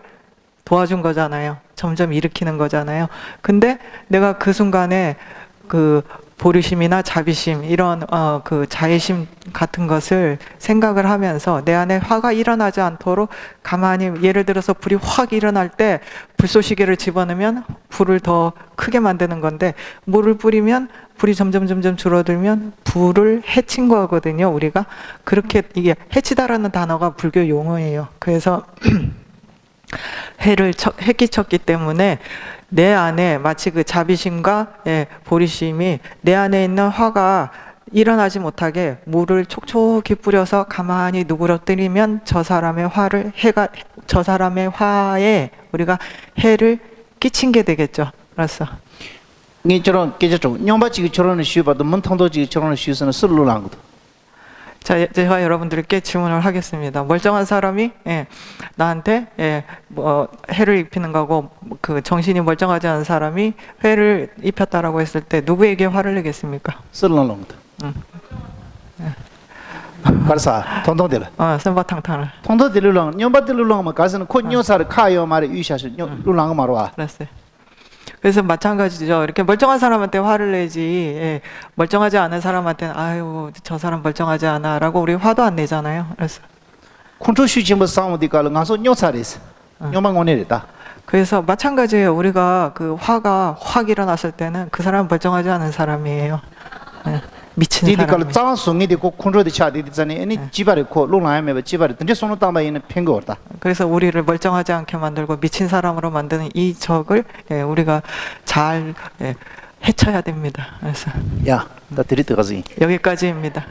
도와준 거잖아요. 점점 일으키는 거잖아요. 근데 내가 그 순간에 그 보리심이나 자비심 이런 그 자애심 같은 것을 생각을 하면서 내 안에 화가 일어나지 않도록 가만히 예를 들어서 불이 확 일어날 때 불쏘시개를 집어넣으면 불을 더 크게 만드는 건데 물을 뿌리면 불이 점점 줄어들면 불을 해친 거거든요. 우리가 그렇게 이게 해치다라는 단어가 불교 용어예요. 그래서 해끼쳤기 때문에 내 안에 마치 그 자비심과 보리심이 내 안에 있는 화가 일어나지 못하게 물을 촉촉히 뿌려서 가만히 누그러뜨리면 저 사람의 화에 우리가 해를 끼친 게 되겠죠. 알았어. 니처럼 깨졌죠. 냥바지 저런을 쉬어봐도 문통도지 저런을 쉬어서는 쓸로란 것도. 자, 제가 여러분들께 질문을 하겠습니다. 멀쩡한 사람이 나한테 뭐 해를 입히는 거고 그 정신이 멀쩡하지 않은 사람이 해를 입혔다라고 했을 때 누구에게 화를 내겠습니까? 쓸로란 것도. 가르사 통통들. 선바탕탕을. 통통들로랑 냥바들로랑 뭐 가서는 콘요사를 카요 말에 유샤서 룰랑 말와. 알았어요. 그래서 마찬가지죠. 이렇게 멀쩡한 사람한테 화를 내지 멀쩡하지 않은 사람한테는 아유 저 사람 멀쩡하지 않아라고 우리 화도 안 내잖아요. 그래서 컨트롤 슈징 싸움디 가는 가서 뇨사레스. 뇨만 오네랬다. 그래서 마찬가지예요. 우리가 그 화가 확 일어났을 때는 그 사람은 멀쩡하지 않은 사람이에요. 미친 사람. 니디칼 짱송이 되고 컨트롤 차디잖아요. 아니 지바를 코 롱라임에 지바를 근데 손을 담아있는 팽거다. 그래서 우리를 멀쩡하지 않게 만들고 미친 사람으로 만드는 이 적을 우리가 잘 해쳐야 됩니다. 그래서 야, 나 드리트 가지. 여기까지입니다.